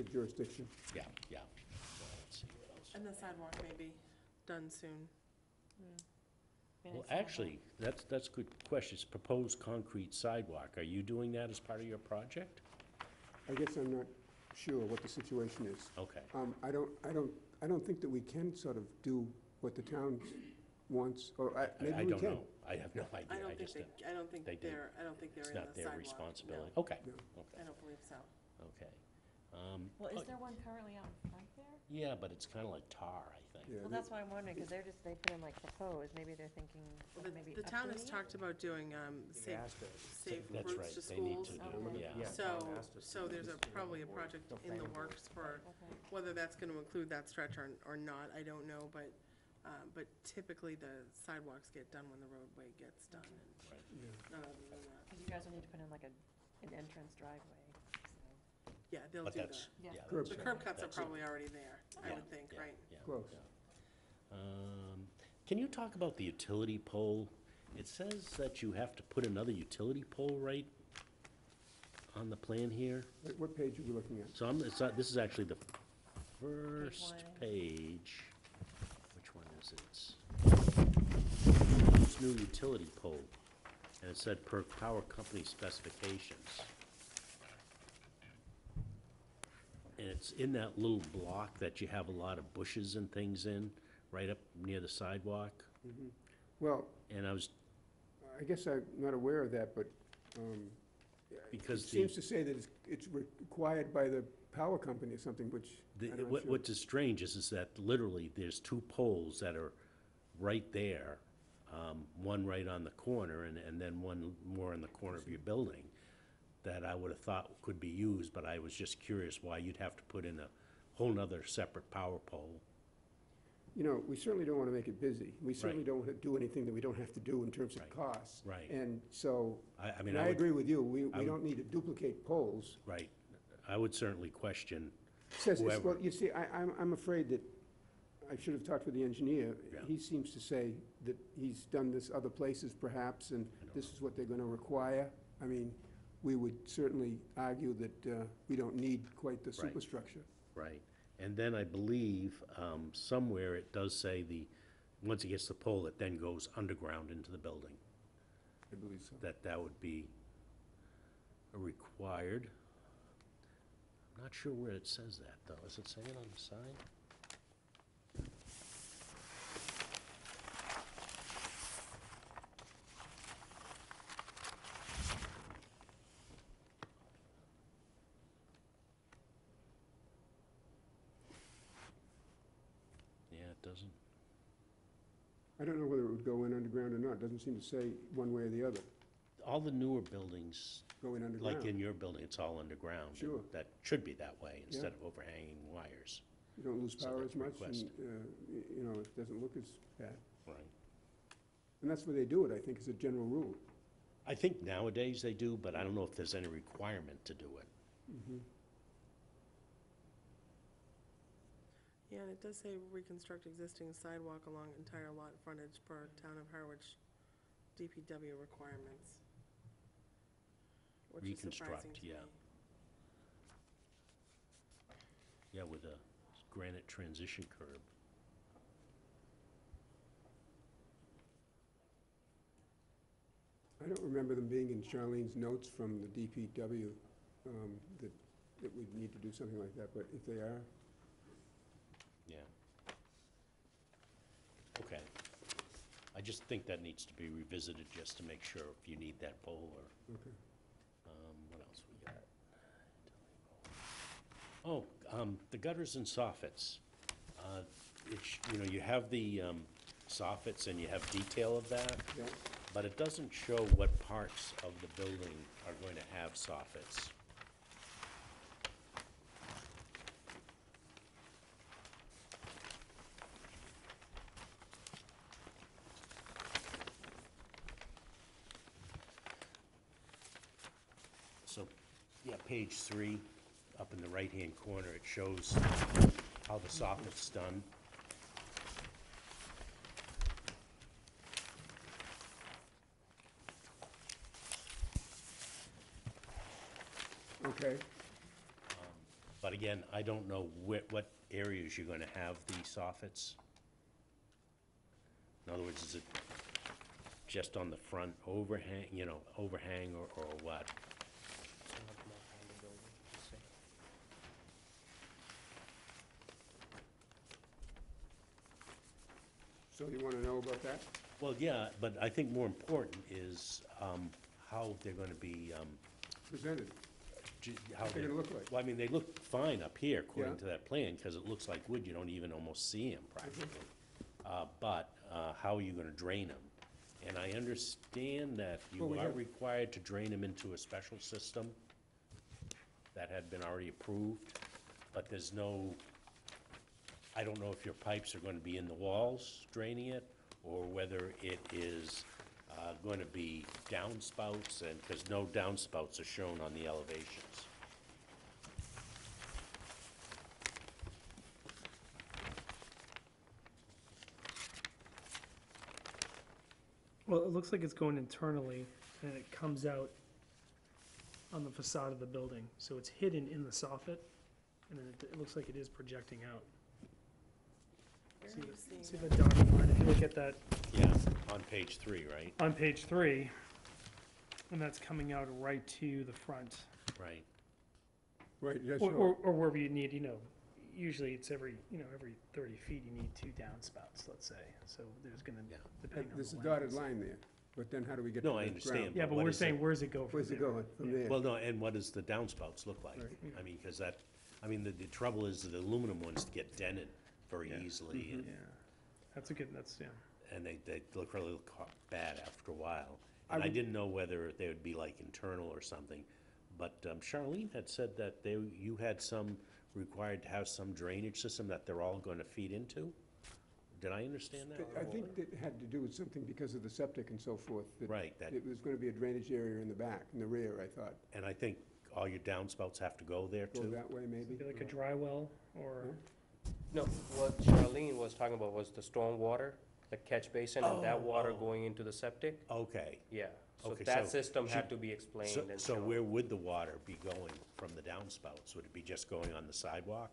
jurisdiction. Yeah, yeah. So let's see what else. And the sidewalk may be done soon. Well, actually, that's a good question. It's proposed concrete sidewalk. Are you doing that as part of your project? I guess I'm not sure what the situation is. Okay, I don't think that we can sort of do what the town wants, or I maybe we don't can. know. I have no idea. I don't think just, they, I don't think they do. they're, I don't think they're it's in the not sidewalk. their responsibility. No, Okay, No. okay, I don't believe so. okay. Well, oh, is there one currently out in front there? Yeah, but it's kind of like tar, I think. Yeah, Well, that's why I'm wondering, because they put in like proposed, maybe they're thinking Well, of maybe the town has updating it? talked about doing, safe, safe That's routes right, to they need schools. to do, Okay. yeah. So there's probably a project in the works for, Okay. whether that's gonna include that stretch or not, I don't know, but typically the sidewalks get done when the roadway gets done, and Yeah. none other than that. Because you guys will need to put in like an entrance driveway, so. Yeah, they'll But do that's, that. Yeah. yeah. Curb The that's- curb cuts are that's it. probably already there, I Yeah, would think, yeah, right? yeah, Close. yeah. Can you talk about the utility pole? It says that you have to put another utility pole right on the plan here. What page are we looking at? So it's not, this is actually the first one. page. Which one is it? It's new utility pole, and it said per power company specifications. And it's in that little block that you have a lot of bushes and things in, right up near the sidewalk. Well, And I was, I guess I'm not aware of that, but because it seems to say that it's required by the power company or something, which I'm not sure. What is strange is that literally there's two poles that are right there, one right on the corner and then one more in the corner of your building, that I would have thought could be used, but I was just curious why you'd have to put in a whole nother separate power pole. You know, we certainly don't want to make it busy. We certainly Right. don't want to do anything that we don't have to do in terms of Right. costs. Right. And so, I mean, and I I would, agree with you, we would- don't need to duplicate poles. right. I would certainly question, Says, it's- well, whoever. you see, I'm afraid that, I should have talked with the engineer. Yeah. He seems to say that he's done this other places perhaps, and I don't this is what they're gonna require. I mean, we would certainly argue that we don't need quite the Right. superstructure. right. And then I believe somewhere it does say once it gets to the pole, it then goes underground into the building. I believe so. That would be required. I'm not sure where it says that, though. Does it say it on the side? Yeah, it doesn't. I don't know whether it would go in underground or not. It doesn't seem to say one way or the other. All the newer buildings, Go in underground. like in your building, it's all underground. and Sure. That should be that way instead Yeah. of overhanging wires. You don't lose So power that's as much, and, requested. you know, it doesn't look as bad. Right. And that's where they do it, I think, as a general rule. I think nowadays they do, but I don't know if there's any requirement to do it. Yeah, and it does say reconstruct existing sidewalk along entire lot frontage per Town of Harwich DPW requirements. Which is surprising Reconstruct, to me. yeah. Yeah, with a granite transition curb. I don't remember them being in Charlene's notes from the DPW, that we'd need to do something like that, but if they are, Yeah. Okay. I just think that needs to be revisited just to make sure if you need that pole or, okay. what else we got? Oh, the gutters and soffits. You have the soffits and you have detail of that, Yeah, but it doesn't show what parts of the building are going to have soffits. So, yeah, page 3, up in the right-hand corner, it shows how the soffit's done. okay. But again, I don't know what areas you're gonna have these soffits. In other words, is it just on the front overhang, overhang or what? Some of them are on the building, you see. So you want to know about that? Well, yeah, but I think more important is how they're gonna be, Presented, how what they're going to look like. Well, I mean, they look fine up here according Yeah. to that plan, because it looks like wood, you don't even almost see them practically. But how are you gonna drain them? And I understand that Well, you we are have- required to drain them into a special system that had been already approved, but there's no, I don't know if your pipes are gonna be in the walls draining it, or whether it is going to be downspouts, and, because no downspouts are shown on the elevations. Well, it looks like it's going internally, and it comes out on the facade of the building, so it's hidden in the soffit, and then it looks like it is projecting out. Where See are you the, seeing see that? the dotted line, if you look at that Yeah, on page 3, right? on page 3, and that's coming out right to the front. Right. Right, that's Or wherever you need, usually it's every 30 feet, you need 2 downspouts, let's say, so there's gonna, Yeah. depending on the There's a length. dotted line there, but then how do we get to the No, I ground? understand. Yeah, but What we're is it? saying, where's it go from Where's it there? going from Yeah. there? Well, no, and what does the downspouts look like? Right. Yeah. I mean, because the trouble is the aluminum ones get dented very Yeah. easily, and Yeah, that's, and they look bad after a while. I And I would- didn't know whether they would be like internal or something, but Charlene had said that you had some required to have some drainage system that they're all going to feed into? Did I understand that? I think that had to do with something because of the septic and so forth. that Right, that, It was going to be a drainage area in the back, in the rear, I thought. and I think all your downspouts have to go there Go too? that way, maybe? Be like a dry well, or, No, what Charlene was talking about was the storm water, the catch basin, and that water Oh. going into the septic. Okay. Yeah, so Okay, that so system had she- to be So, explained and so shown. where would the water be going from the downspouts? Would it be just going on the sidewalk?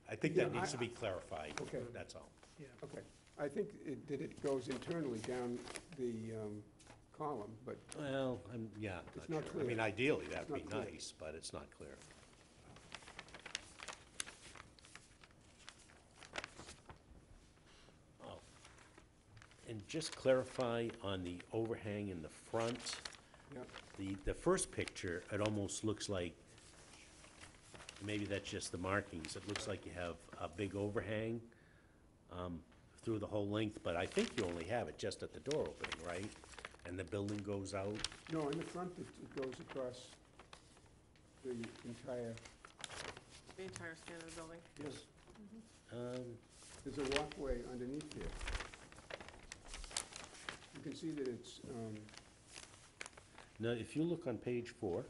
I think that Yeah, needs to be clarified, Okay. that's all. yeah. Okay. I think that it goes internally down the column, but Well, yeah, It's not not sure. I mean, clear. ideally, that'd It's be not clear. nice, but it's not clear. Oh. And just clarify on the overhang in the front, Yep. the first picture, it almost looks like, maybe that's just the markings, it looks like you have a big overhang through the whole length, but I think you only have it just at the door opening, right? And the building goes out? No, in the front, it goes across the entire, The entire span of the building. yes, Um, there's a walkway underneath here. You can see that it's, Now, if you look on page 4,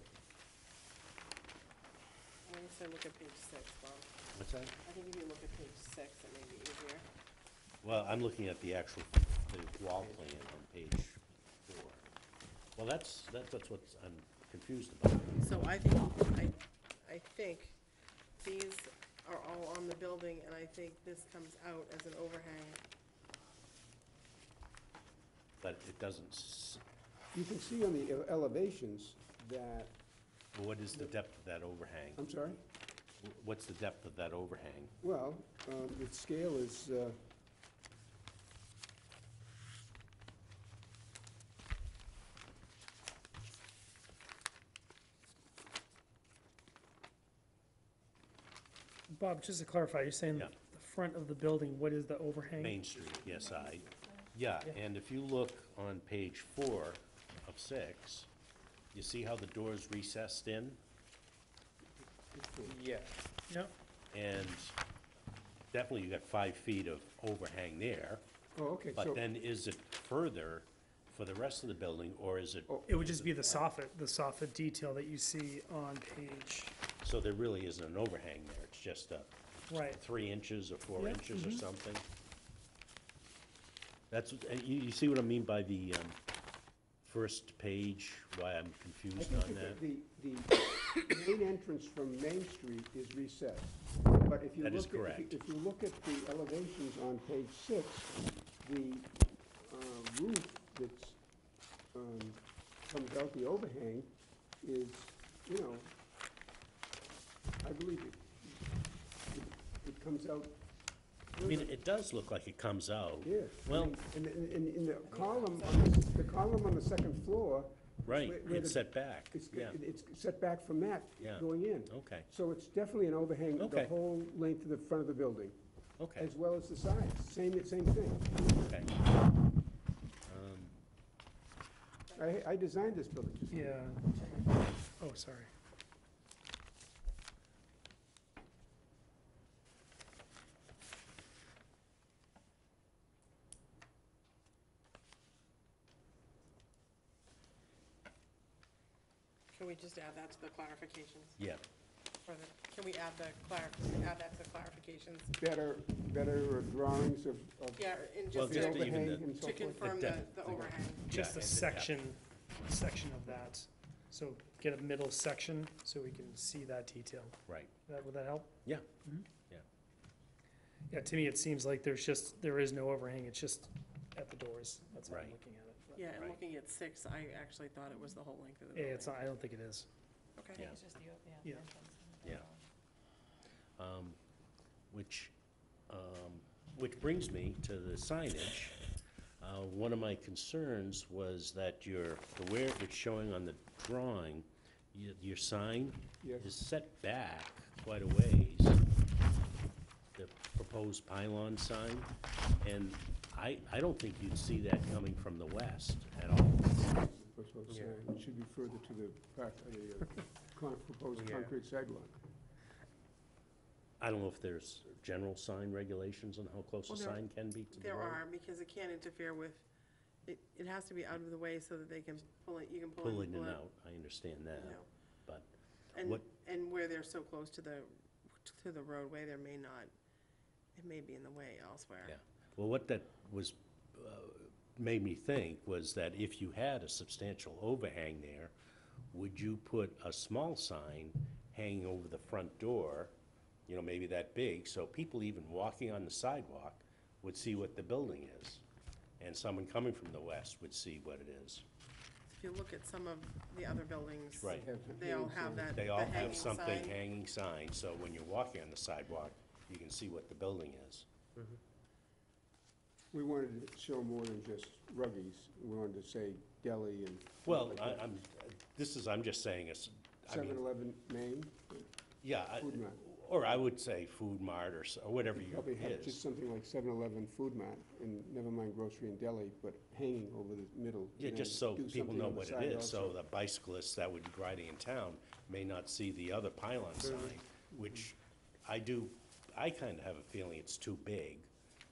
When you say look at page 6, Bob, what's that? I think if you look at page 6, it may be easier. Well, I'm looking at the actual, the wall plan on page 4. Well, that's what I'm confused about. So I think these are all on the building, and I think this comes out as an overhang. But it doesn't, you can see on the elevations that, what is the depth of that overhang? I'm sorry? What's the depth of that overhang? Well, the scale is, Bob, just to clarify, you're saying Yeah. the front of the building, what is the overhang? Main Street, yes, side. Yeah, and if you look on page 4 of 6, you see how the door's recessed in? Yeah, Yep, And definitely you got 5 feet of overhang there. oh, okay, so, But then is it further for the rest of the building, or is it, Oh. it would just be the soffit detail that you see on page, so there really isn't an overhang there? It's just a right, 3 inches or 4 Yeah, inches or something? That's, and you see what I mean by the first page, why I'm I confused think on that that? the main entrance from Main Street is recessed. But if you That is look at, correct. if you look at the elevations on page 6, the roof that's, comes out the overhang is, you know, I believe it comes out. I mean, it does look like it comes out. Yeah. Well- In the column, the column on the second floor. Right, where it's the- set back, yeah, It's set back from that Yeah. going in. okay, So it's definitely an overhang the Okay. whole length of the front of the building, okay, as well as the sides, same thing. okay. I designed this building. yeah. Oh, sorry. Can we just add that to the clarifications? Yeah, Or can we add add that to clarifications? Better drawings of Yeah, in Well, just the just to even overhang the- and so to forth. confirm The the depth. overhang. Just Yeah, the and- section of that, so get a middle section, so we can see that detail. right, Would that help? yeah, Yeah, to me, it seems like there is no overhang, it's just at the doors, that's how I'm Right. looking at it. But- Yeah, and Right. looking at 6, I actually thought it was the whole length of the Yeah, building. it's not, I don't think it is. Okay. Yeah. It's just the, Yeah. entrance. yeah. Which brings me to the signage. One of my concerns was that the way it's showing on the drawing, your sign Yes. is set back quite a ways, the proposed pylon sign, and I don't think you'd see that coming from the west at all. That's what I'm saying. It should be further to the proposed Yeah. concrete sidewalk. I don't know if there's general sign regulations on how close a Well, there- sign can be to the There road. are, because it can't interfere with, it has to be out of the way so that they can pull it, you can pull Pull in. in and out, I understand that. You know. And, What- and where they're so close to the roadway, there may not, it may be in the way elsewhere. Yeah. Well, what that was, made me think was that if you had a substantial overhang there, would you put a small sign hanging over the front door, you know, maybe that big, so people even walking on the sidewalk would see what the building is, and someone coming from the west would see what it is. If you look at some of the other buildings. Right. They all have that, They the all have hanging something sign. hanging sign, so when you're walking on the sidewalk, you can see what the building is. We wanted to show more than just Ruggies. We wanted to say deli and. Well, like that. I'm just saying, I mean, 7-Eleven Main, yeah, Food Mart. or I would say Food Mart or whatever you Probably have is. just something like 7-Eleven Food Mart, and never mind grocery and deli, but hanging over the middle. Yeah, and just then so do people something know on the what it side is, so also. the bicyclists that would be riding in town may not see the other pylon sign, which I kind of have a feeling it's too big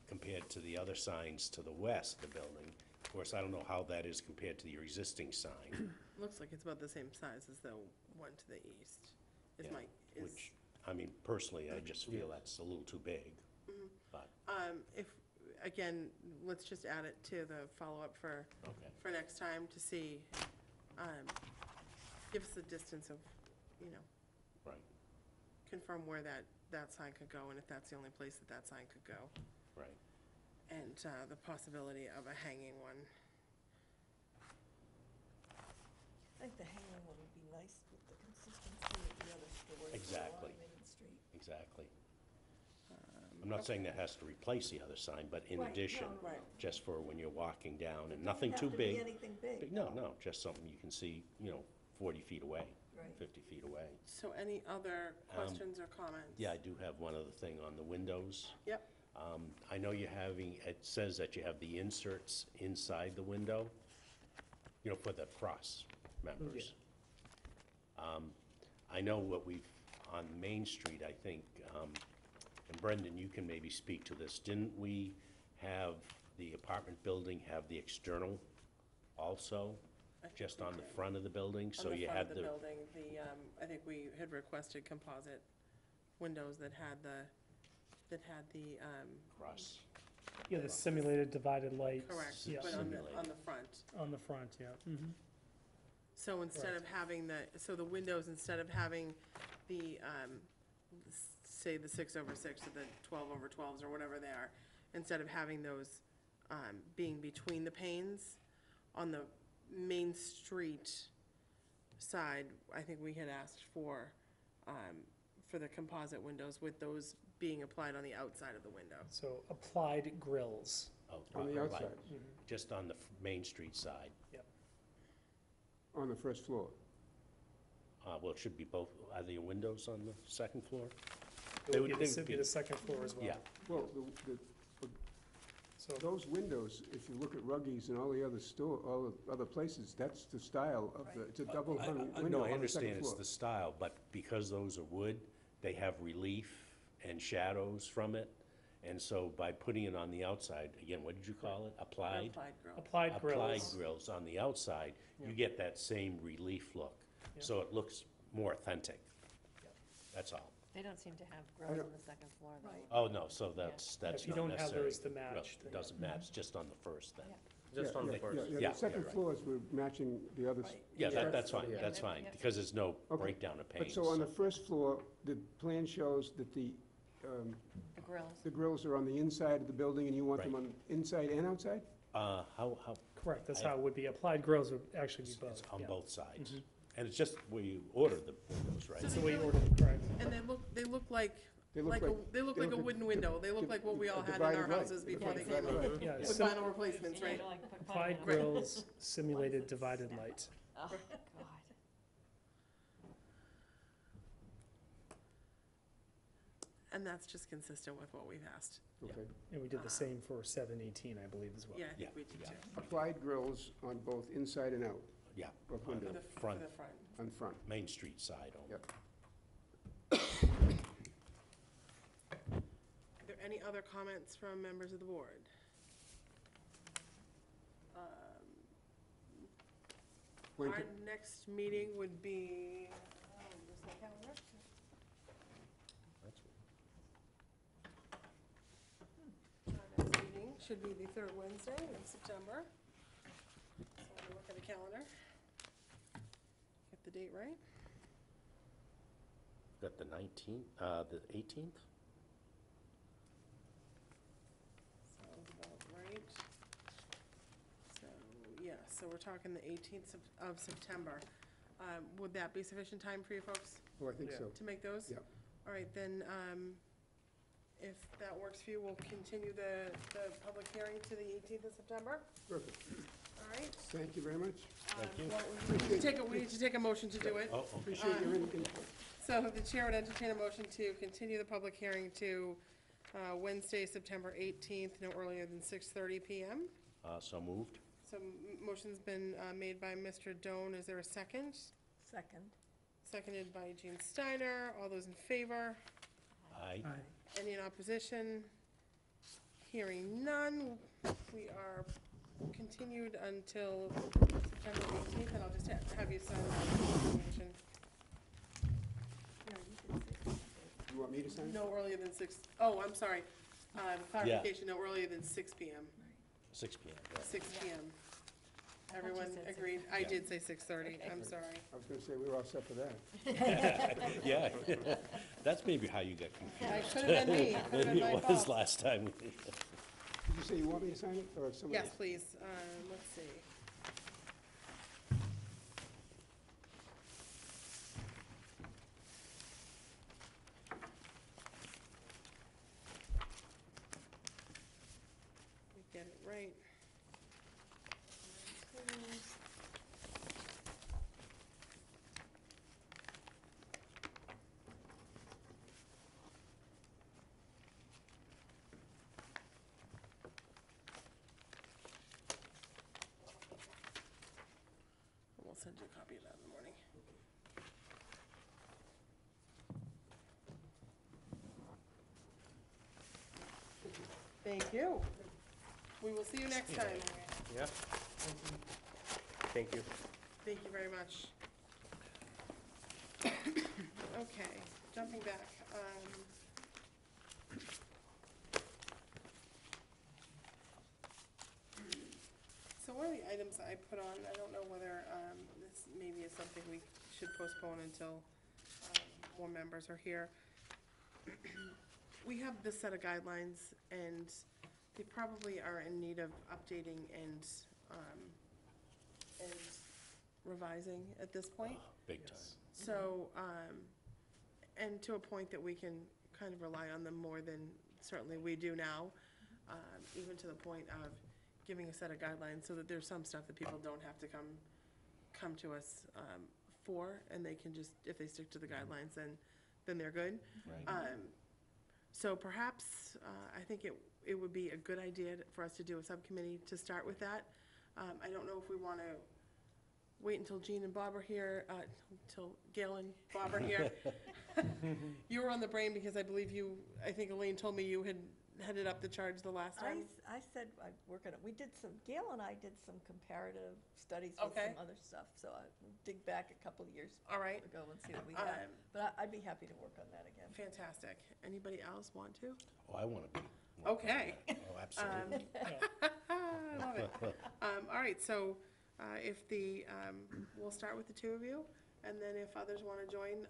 compared to the other signs to the west of the building. Of course, I don't know how that is compared to your existing sign, Looks like it's about the same size as the one to the east, is Yeah, my, is. which, I mean, personally, I just feel that's a little too big. But, If, again, let's just add it to the follow-up for okay, next time to see, give us the distance of, you know, right, confirm where that sign could go, and if that's the only place that sign could go, right. and the possibility of a hanging one. I think the hanging one would be nice with the consistency of the other stores. Exactly. along Main Street. Exactly. I'm not saying that has to replace the other sign, but in Right, addition, no, Right. just for when you're walking down, and Doesn't nothing have too to be big. anything big. No, no, just something you can see, 40 feet away, Right. 50 feet away. So any other questions or comments? Yeah, I do have one other thing on the windows. Yep, I know you're having, it says that you have the inserts inside the window, for the cross members. I know what we've, on Main Street, I think, and Brendan, you can maybe speak to this, didn't we have the apartment building have the external also, I think just we on the did. front of the building? So On the you front had of the building, I think we had requested composite windows that had the, cross, Yeah, the simulated divided lights. correct, Yeah, but on Simulated. the front. on the front, yeah. Mhm. So instead of having so the windows, instead of having the, say, the 6/6 or the 12/12s or whatever they are, instead of having those being between the panes, on the Main Street side, I think we had asked for the composite windows with those being applied on the outside of the window. So applied grills. On the right, outside, just on the Main Street side. on the first floor. Well, it should be both, are there windows on the second floor? It They would would- be they would be- the second floor as well. Yeah, Well, So those windows, if you look at Ruggies and all the other places, that's the style of the, it's a double hung window No, I on the second understand it's floor. the style, but because those are wood, they have relief and shadows from it. And so by putting it on the outside, again, what did you call it? Applied? Applied grill. applied Applied grills. grills on the outside, you get that same relief look. Yeah. So it looks more authentic. That's all. They don't seem to have I grills don't- on the second floor, though. Right. Oh, no, so that's If you not don't have necessary. those to Well, match, It then- doesn't match, just on the first then. Yeah. Just on the first. Yeah, Yeah, the second right. floors were matching the others. Right. Yeah, Yeah. that's fine, Yeah. that's Yeah. fine, Yeah. because there's no Okay. breakdown of paint. But so on the first floor, the plan shows that the The grills. grills are on the inside of the building, and you want them Right. on inside and outside? How, Correct, that's I- how it would be. Applied grills would actually be it's both. on yeah. both sides. Mhm. And it's just where you order the windows, right? That's the way you ordered it, correct. And they look like, They look like like. they look like a wooden window. They look like what we all had in our divided light. houses They look before like they came divided out light. Yeah, with sim- vinyl replacements, You right? know, like put applied vinyl. grills, simulated divided light. Oh, God. And that's just consistent with what we've asked. Okay. And we did the same for 718, I believe, as well. Yeah, I think Yeah, we did yeah. too. Applied grills on both inside and out Yeah, of For window, the Front. front. on front. Main Street side only. Yep. Are there any other comments from members of the board? When Our ca- next meeting would be, the calendar. That's Our next meeting should be the third Wednesday in September. So I'm gonna look at the calendar. Get the date right. got the 19th, the 18th? Sounds about right. So, yeah, so we're talking the 18th of September. Would that be sufficient time for you folks Oh, I think so. to make those? Yep. All right, then, if that works for you, we'll continue the public hearing to the 18th of September. Perfect. All right? Thank you very much. Thank you. Well, we need to take a motion to do it. Oh, okay. Appreciate your input. So the chair would entertain a motion to continue the public hearing to Wednesday, September 18th, no earlier than 6:30 PM. So moved? So motion's been made by Mr. Doan. Is there a second? Second. Seconded by Jean Steiner. All those in favor? Aye. Aye. Any in opposition? Hearing none, we are continued until September 18th, and I'll just have you sign the motion. No, you can say. You want me to sign? No earlier than 6, oh, I'm sorry. Clarification, no earlier than 6 PM. 6 PM, yeah. 6 PM. I thought you Everyone said agreed? 6:30. I Yeah. did say 6:30, I'm sorry. I was gonna say, we were all set for that. Yeah, that's maybe how you got confused. It could have been me, could have been Maybe my it was fault. last time. Did you say you want me to sign it, or somebody? Yes, please, let's see. We get it right. We'll send you a copy of that in the morning. Thank you. We will see you next time. Yeah? Thank you. Thank you very much. Okay, jumping back. So one of the items I put on, I don't know whether this maybe is something we should postpone until more members are here. We have this set of guidelines, and they probably are in need of updating and revising at this point. Big time. So, and to a point that we can kind of rely on them more than certainly we do now, even to the point of giving a set of guidelines so that there's some stuff that people don't have to come to us for, and they can just, if they stick to the guidelines, then they're good. Right. So perhaps, I think it would be a good idea for us to do a subcommittee to start with that. I don't know if we want to wait until Jean and Bob are here, until Gail and Bob are here. You were on the brain because I believe I think Elaine told me you had headed up the charge the last time. I said I'd work on it. Gail and I did some comparative studies with Okay. some other stuff, so I dig back a couple of years All right, ago and see what we have. But I'd be happy to work on that again. fantastic. Anybody else want to? Oh, I want to be. Okay. Oh, absolutely. I love it. All right, so if we'll start with the two of you, and then if others want to join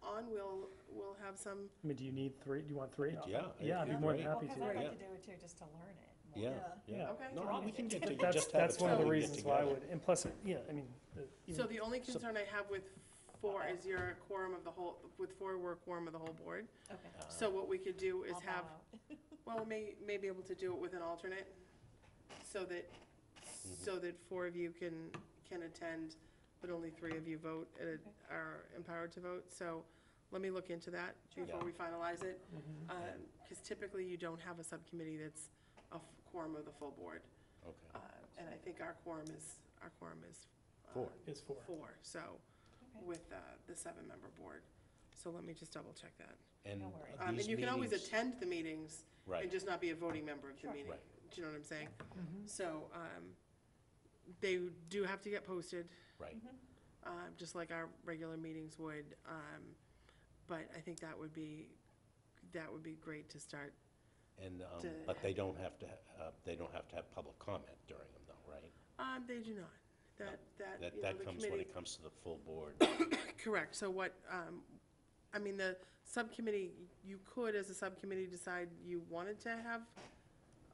on, we'll have some. I mean, do you need three? Do you want three? Yeah, Yeah, I'd be it'd be more than great. happy Because to. I'd Yeah. like to do it too, just to learn it. Yeah, Yeah. yeah. Okay. No, we can get to, That's, just have a that's one of the time to get reasons why I together. would, and plus, yeah, I mean, So the only concern I have with four is you're a quorum of the whole, with four, we're a quorum of the whole board. Okay. So what we could do is I'll bow have, out. well, may be able to do it with an alternate, so that four of you can attend, but only three of you vote, are empowered to vote. So let me look into that before we finalize it. Because typically you don't have a subcommittee that's a quorum of the full board. Okay. And I think our quorum is Four. is four. four, so, Okay. with the seven-member board. So let me just double check that. And No worries. And these you can always meetings- attend the meetings and Right, just not be a voting member of the Sure. meeting. Right. Do you know what I'm saying? So, they do have to get posted. right. just like our regular meetings would. But I think that would be great to start. And, To but they don't have to have public comment during them though, right? They do not. That, You know, that the comes when committee- it comes to the full board. Correct. So what, I mean, the subcommittee, you could, as a subcommittee, decide you wanted to have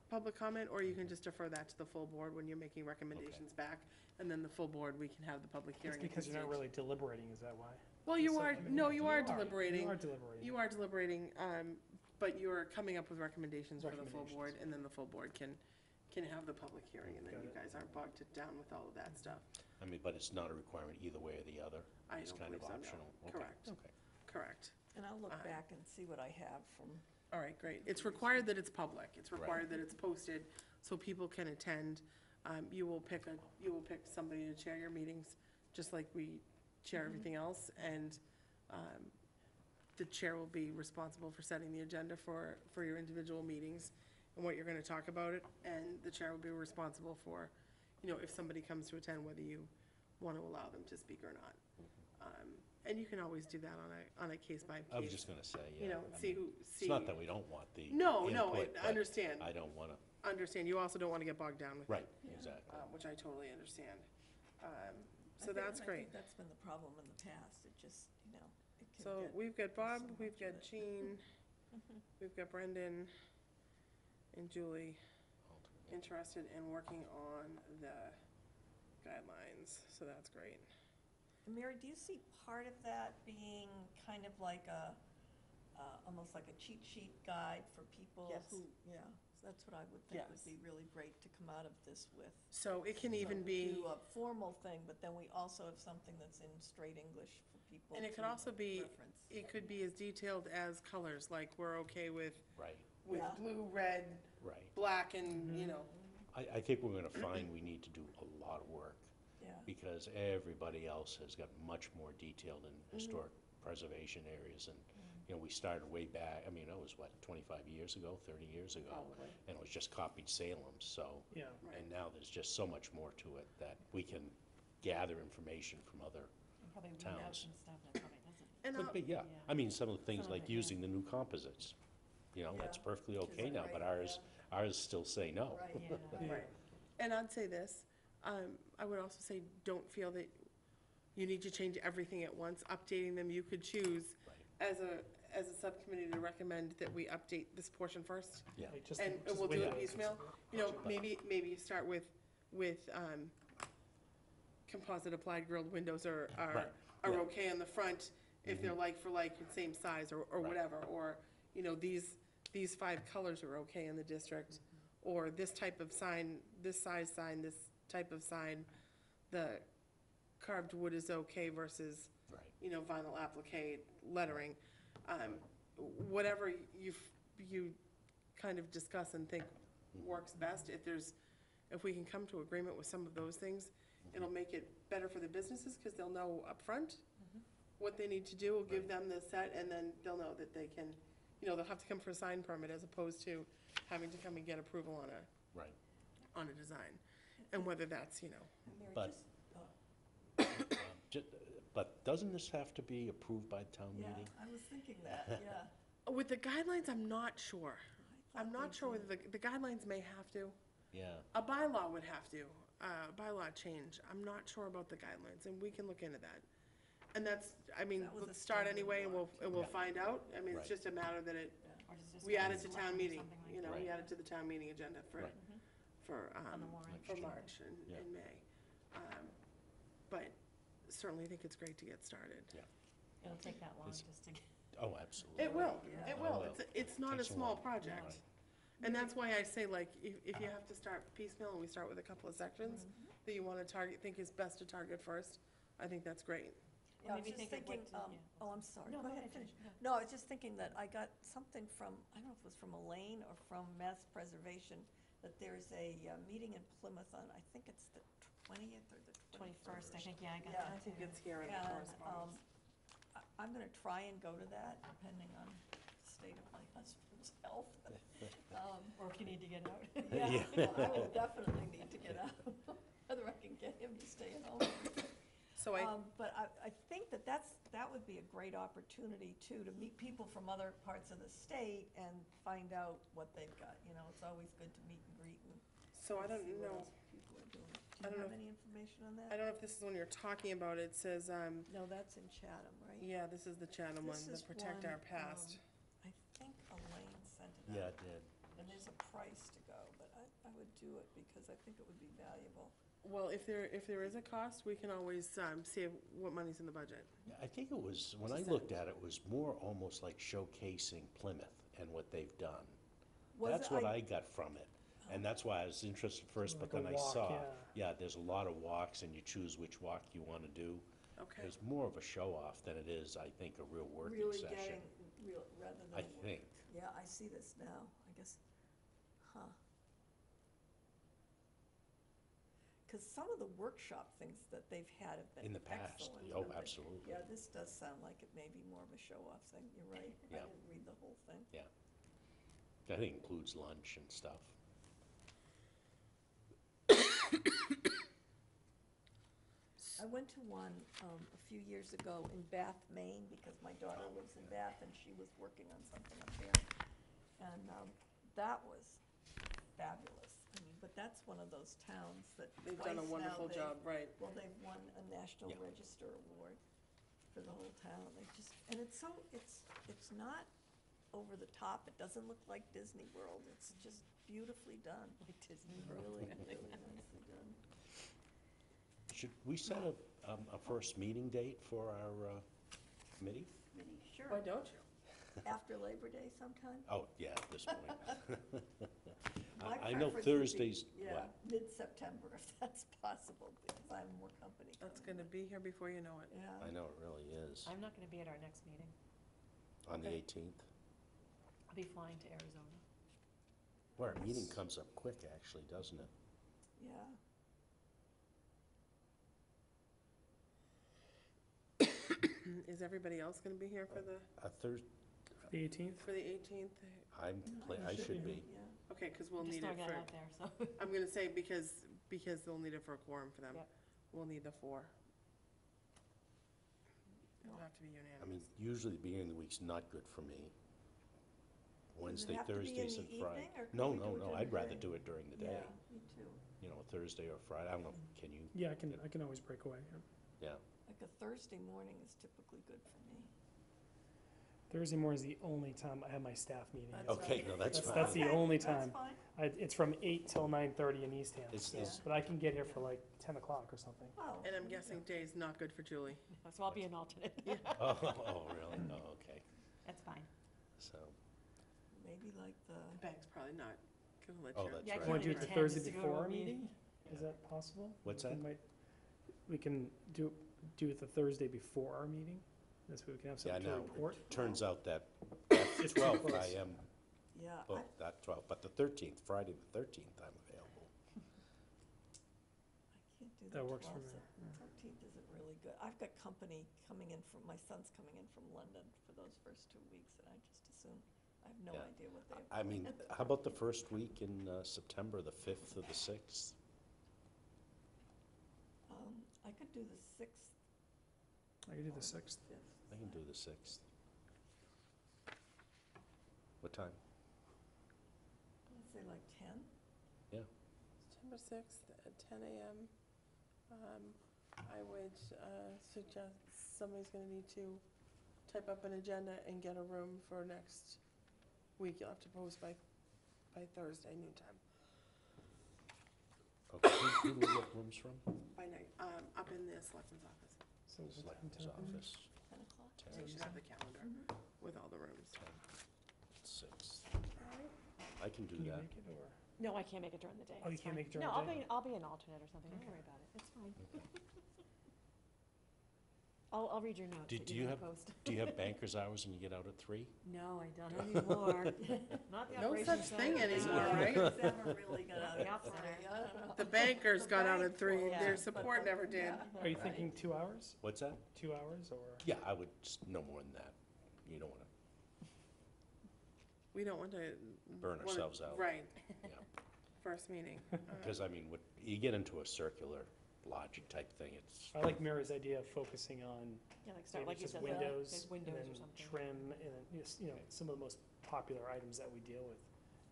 public comment, or you can just defer that to the full board when you're making recommendations back, and then the full board, we can have the public It's hearing. at because this you're not stage. really deliberating, is that why? Well, you the are, subcommittee. no, you are You deliberating. You are deliberating. You are deliberating, but you're coming up with recommendations for the full Recommendations. board, and then the full board can have the public hearing, and then Got you it. guys aren't bogged down with all of that stuff. I mean, but it's not a requirement either way or the other? I It's don't kind of believe so, no. optional? Okay, Correct. Okay. Correct. And I'll look back and see what I have from, All right, great. It's required that it's public. It's Right. required that it's posted so people can attend. You will pick somebody to chair your meetings, just like we chair everything else. And the chair will be responsible for setting the agenda for your individual meetings and what you're gonna talk about it. And the chair will be responsible for, you know, if somebody comes to attend, whether you want to allow them to speak or not. And you can always do that on a case by case. I was just gonna say, yeah. You know, I see mean, who, It's see. not that we don't want the No, input, I but understand. I don't wanna, Understand, you also don't want to get bogged down with it. right, exactly. Which I totally understand. I So think- that's I great. think that's been the problem in the past, it just, you know, it can So get. we've got Bob, so we've much of got it. Jean, we've got Brendan and Julie interested in working on the guidelines, so that's great. Mary, do you see part of that being kind of like almost like a cheat sheet guide for people Yes. who, yeah, that's what I would think would Yes. be really great to come out of this with. So it can So even we be, do a formal thing, but then we also have something that's in straight English for people and it could to also be, reference. it could be as detailed as colors, like we're okay with Right, Yeah. blue, red, right. black, and, you know, I think we're gonna find we need to do a lot of work, Yeah, because everybody else has got much more detailed in historic preservation areas, and, you know, we started way back, I mean, it was, what, 25 years ago, 30 years ago? Probably. And it was just copied Salem, so, Yeah. and now there's just so much more to it that we can gather information from other, Probably weed out Towns. some stuff that probably doesn't. and could be, yeah. I mean, some of the things Some of like it, yeah. using the new composites, you know, that's Yeah. perfectly Which is okay now, but great, ours still say no. right, Yeah, no. Yeah. Right. And I'd say this, I would also say, don't feel that you need to change everything at once. Updating them, you could choose Right. as a subcommittee to recommend that we update this portion first. Yeah. Like just And just we'll do it windows. piecemeal. You know, maybe you start with composite applied grilled windows are Right, yeah. okay on the front if they're like for like, same size or Right. whatever. Or, you know, these 5 colors are okay in the district. Or this type of sign, this size sign, this type of sign, the carved wood is okay versus, Right. you know, vinyl applique lettering. Whatever you kind of discuss and think works best, if we can come to agreement with some of those things, it'll make it better for the businesses, because they'll know upfront what they need to do, we'll give them the set, and then they'll know that they can, you know, they'll have to come for a sign permit as opposed to having to come and get approval Right. on a design. And whether that's, you know, Mary, But- Ju- But doesn't this have to be approved by the town yeah, meeting? I was thinking that, yeah. with the guidelines, I'm not sure. I I'm thought not they sure did. whether the guidelines may have to. Yeah, A bylaw would have to, bylaw change. I'm not sure about the guidelines, and we can look into that. And that's, I mean, That was a let's start stumbling anyway, and block, we'll Yeah. find out. I mean, it's Right. just a matter that Or does this we go add it to selectmen town or meeting, something like you know, that? we add it to the town meeting agenda for, Right. for, On the warrant. for Next year. March and Yeah. in May. But certainly think it's great to get started. It'll take that long It's- just to get. oh, absolutely. It will, Yeah. it will. Oh, well. It's not a Takes a small while. project. Right. And that's why I say, like, if you have to start piecemeal, and we start with a couple of sections that you wanna think is best to target first, I think that's great. Yeah, I was Maybe just think of what thinking, to- yeah. oh, I'm sorry, No, go ahead, finish. finish. No, I was just thinking that I got something from, I don't know if it was from Elaine or from Mass Preservation, that there's a meeting in Plymouth on, I think it's the 20th or the 21st. 21st, I think, yeah, I got Yeah. that. I think too. it's here in the And correspondence. I'm gonna try and go to that, depending on the state of my husband's health. Or if you need to get out. Yeah, well, I will definitely need to get out, whether I can get him to stay at home. So But I think that would be a great opportunity too, to meet people from other parts of the state and find out what they've got. You know, it's always good to meet and greet and so I don't see what know, else people are doing. I Do don't you know have any information on I that? don't know if this is when you're talking about, it says, No, that's in Chatham, right? yeah, this is the Chatham one, This the is Protect one, Our Past. I think Elaine sent it Yeah, out. it did. And there's a price to go, but I would do it because I think it would be valuable. Well, if there is a cost, we can always, see what money's in the budget. Yeah, I think it was, when I Just looked at it, it was more almost like showcasing Plymouth and what they've done. Was That's it- what I got from it. And that's why I was interested first, but Like a then I walk, saw, yeah. yeah, there's a lot of walks and you choose which walk you want to do. Okay. It's more of a show-off than it is, I think, a real working Really session. getting, real, rather than. I think. Yeah, I see this now, I guess, huh. Because some of the workshop things that they've had have been In the past, excellent. oh, haven't they? absolutely. Yeah, this does sound like it may be more of a show-off thing, you're right. I Yeah. didn't read the whole thing. Yeah. I think it includes lunch and stuff. I went to one a few years ago in Bath, Maine, because my daughter lives in Bath and she was working on something up there. And that was fabulous. I mean, but that's one of those towns that They've twice done a now wonderful they've- job, right. Well, they've won a National Yeah. Register Award for the whole town. They just, and it's so, it's not over the top. It doesn't look like Disney World. It's just beautifully done. Like Disney World. Really, really nicely done. Should we set a first meeting date for our committee? Committee, sure. Why don't you? After Labor Day sometime? Oh, yeah, at this point. My I know preference would be- Thursdays, Yeah, what? mid-September, if that's possible, because I have more company That's coming. gonna be here before you know it. Yeah. I know, it really is. I'm not gonna be at our next meeting. On the Okay. 18th. I'll be flying to Arizona. Well, our meeting comes up quick, actually, doesn't it? Yeah. Is everybody else gonna be here for the The 18th? 18th? I should be. Yeah. Okay, cause we'll Just need it throwing that for, out there, so. I'm gonna say because they'll need it for a quorum for them. Yep. We'll need the 4. It'll have to be I mean, unanimous. usually the beginning of the week's not good for me. Wednesday, have to be in Thursdays, the and Friday. evening, or can No, we do no, it no, during I'd the rather day? do it during the day. Yeah, me too. You know, Thursday or Friday, I don't know, can you? Yeah, I can always break away. Yeah. Yeah, Like a Thursday morning is typically good for me. Thursday morning is the only time I have my staff meeting. That's okay, no, that's fine. That's the Okay, only that's time. fine. It's from 8 till 9:30 in Eastham. It's- Yeah. it's- But I can get here for like 10 o'clock or something. Oh, And I'm there you guessing go. day's not good for Julie. So I'll be an alternate. Oh, really? Oh, okay, That's fine. so, Maybe like The the, bank's probably not gonna let Oh, you. that's Yeah, I right. can't Want to do even it the attend Thursday just to go before to a our meeting. meeting? Is that possible? What's We that? we can do it the Thursday before our meeting? This way we can have yeah, something to now, report. it turns out that It's too 12th, I close. am yeah, I, booked, that 12th, but the 13th, Friday the 13th, I'm available. I can't do the That works for 12th. me, The 13th isn't really good. I've got company coming in from, my son's coming in from London for those first 2 weeks, and I just assume, I have no Yeah. idea what they have. I mean, how about the first week in September, the 5th or the 6th? I could do the 6th. I can do the 6th. 5th. I can do the 6th. What time? I'd say like 10. September 6th at 10 a.m. I would suggest somebody's going to need to type up an agenda and get a room for next week. You'll have to post by Thursday noontime. Okay, who do we get rooms from? By night, up in the selectman's office. So what time, Selectman's 10? office, 10 o'clock. So you should have the calendar with all the rooms. 6th. I can do Can you that. make it or? No, I can't make it during the day. Oh, you It's can't fine. make it during No, the day? I'll be an alternate or something. Don't worry about it. It's fine. I'll read your notes Do that you you're have, gonna post. do you have banker's hours and you get out at 3? No, I don't anymore. Not the No operations such thing side. anymore, No. right? It's never really got out The of opposite. three, I don't know. The bankers The got out bank at 3. will, Their but support the- never did. yeah, Are you right. thinking 2 hours? What's that? 2 hours or? Yeah, I would, no more than that. You don't want to, We don't want to. Burn ourselves out. Right, yeah. first meeting. Because, I mean, you get into a circular logic type thing. It's, I like Mira's idea of focusing on Yeah, like start maybe like you just said, windows, there's and windows then or something. trim, and then, just, some of the most popular items that we deal with.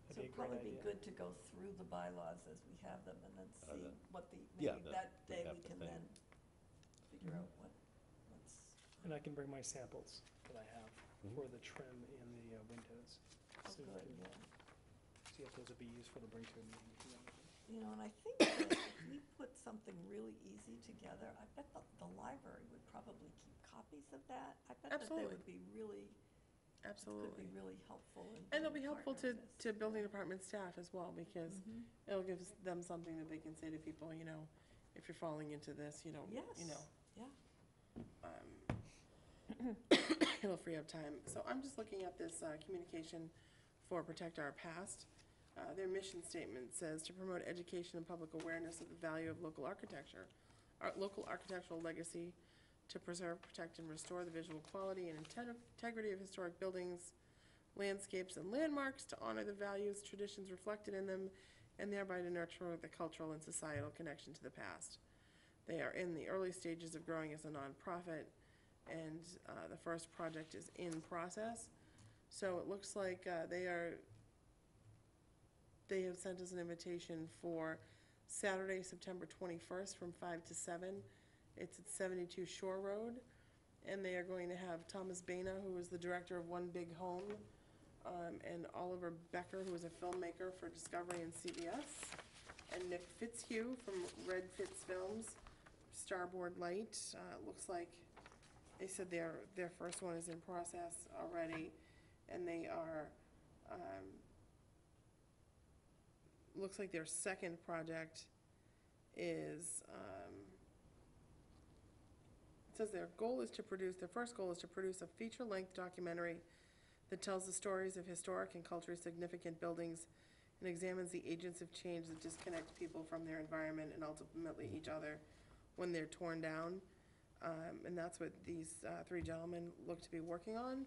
So That'd be it'd a great probably be idea. good to go through the bylaws as we have them and then see that- what the, yeah, maybe that that we day have we to can think. then figure Mhm. out what's. And I can bring my samples that I have Mhm. for the trim and the windows. Oh, So we good, can yeah. see if those would be useful to bring to a meeting. And I think that if we put something really easy together, I bet the library would probably keep copies of that. I bet that they Absolutely. would be really, could Absolutely. be really helpful in And it'll be being a helpful partner to, in this. to building department staff as well, because Mhm. it'll give them something that they can say to people, if you're falling into this, you don't, Yes, yeah. it'll free up time. So I'm just looking at this communication for Protect Our Past. Their mission statement says to promote education and public awareness of the value of local architecture, local architectural legacy, to preserve, protect, and restore the visual quality and integrity of historic buildings, landscapes, and landmarks, to honor the values, traditions reflected in them, and thereby to nurture the cultural and societal connection to the past. They are in the early stages of growing as a nonprofit, and the first project is in process. So it looks like they have sent us an invitation for Saturday, September 21st from 5 to 7. It's at 72 Shore Road, and they are going to have Thomas Baina, who is the director of One Big Home, and Oliver Becker, who is a filmmaker for Discovery and CBS, and Nick Fitzhugh from Red Fitz Films, Starboard Light. Looks like they said their first one is in process already, and they are, looks like their second project is, it says their first goal is to produce a feature-length documentary that tells the stories of historic and culturally significant buildings and examines the agents of change that disconnect people from their environment and ultimately each other when they're torn down. And that's what these three gentlemen look to be working on.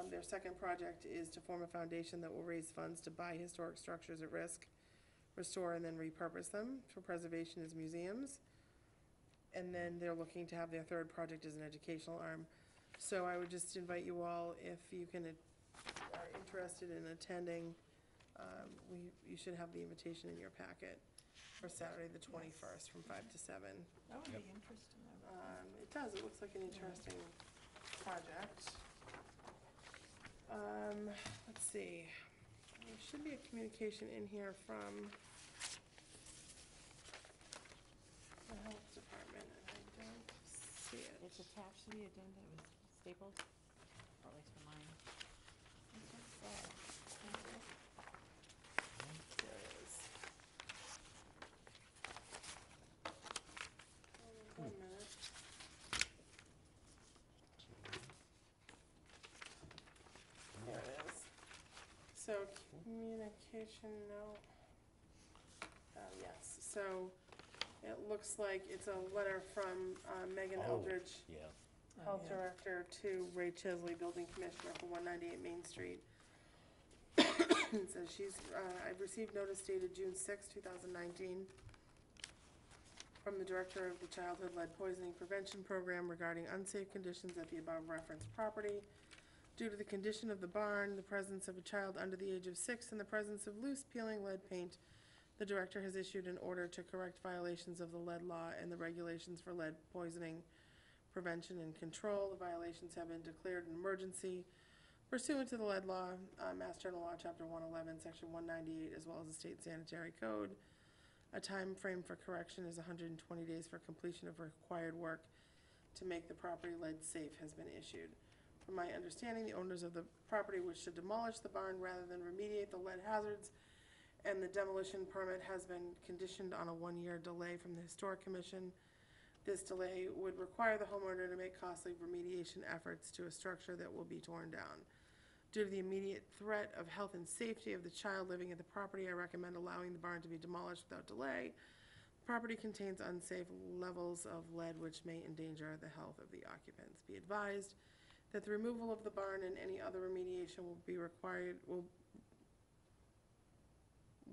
Their second project is to form a foundation that will raise funds to buy historic structures at risk, restore and then repurpose them for preservation as museums. And then they're looking to have their third project as an educational arm. So I would just invite you all, if you are interested in attending, you should have the invitation in your packet for Saturday, the 21st, from 5 to 7. That would be interesting, I would think. It does, it looks like an interesting project. Let's see, there should be a communication in here from the health department, and I don't see it. It's attached to the agenda, it was stapled, or at least for mine. There it is. One minute. There it is. So communication note. Yes, so it looks like it's a letter from Megan Oh. Eldridge, yeah. Health yeah. Director, to Ray Chesley, Building Commissioner for 198 Main Street. It says I've received notice dated June 6, 2019, from the Director of the Childhood Lead Poisoning Prevention Program regarding unsafe conditions at the above referenced property. Due to the condition of the barn, the presence of a child under the age of 6, and the presence of loose peeling lead paint, the Director has issued an order to correct violations of the lead law and the regulations for lead poisoning prevention and control. The violations have been declared an emergency pursuant to the lead law, Mass General Law, Chapter 111, Section 198, as well as the State Sanitary Code. A time frame for correction is 120 days for completion of required work to make the property lead safe has been issued. From my understanding, the owners of the property wish to demolish the barn rather than remediate the lead hazards, and the demolition permit has been conditioned on a 1-year delay from the Historic Commission. This delay would require the homeowner to make costly remediation efforts to a structure that will be torn down. Due to the immediate threat of health and safety of the child living at the property, I recommend allowing the barn to be demolished without delay. The property contains unsafe levels of lead which may endanger the health of the occupants. Be advised that the removal of the barn and any other remediation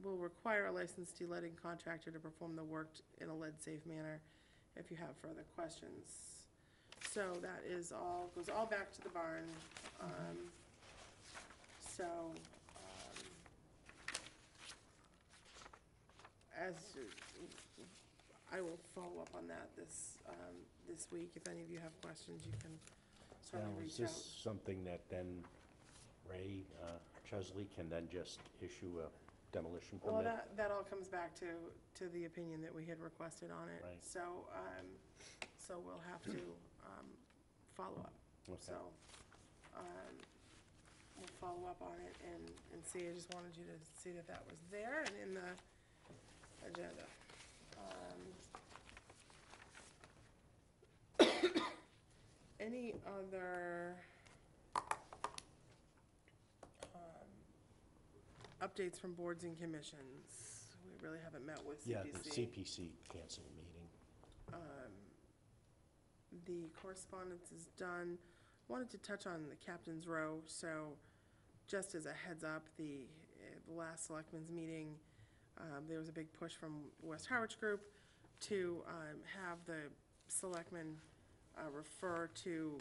will require a licensed de-leading contractor to perform the work in a lead-safe manner if you have further questions. So that is all, goes all back to the barn. So, as, I will follow up on that this week. If any of you have questions, you can Now, certainly is reach out. this something that then Ray Chesley can then just issue a demolition Well, permit? that all comes back to the opinion that we had requested on it. Right. So, so we'll have to follow up. Okay. So, we'll follow up on it and see. I just wanted you to see that that was there and in the agenda. Any other updates from boards and commissions? We really haven't met with CPC. Yeah, the CPC canceled meeting. The correspondence is done. Wanted to touch on the Captain's Row, so just as a heads up, the last selectmen's meeting, there was a big push from West Harwich Group to have the selectmen refer to,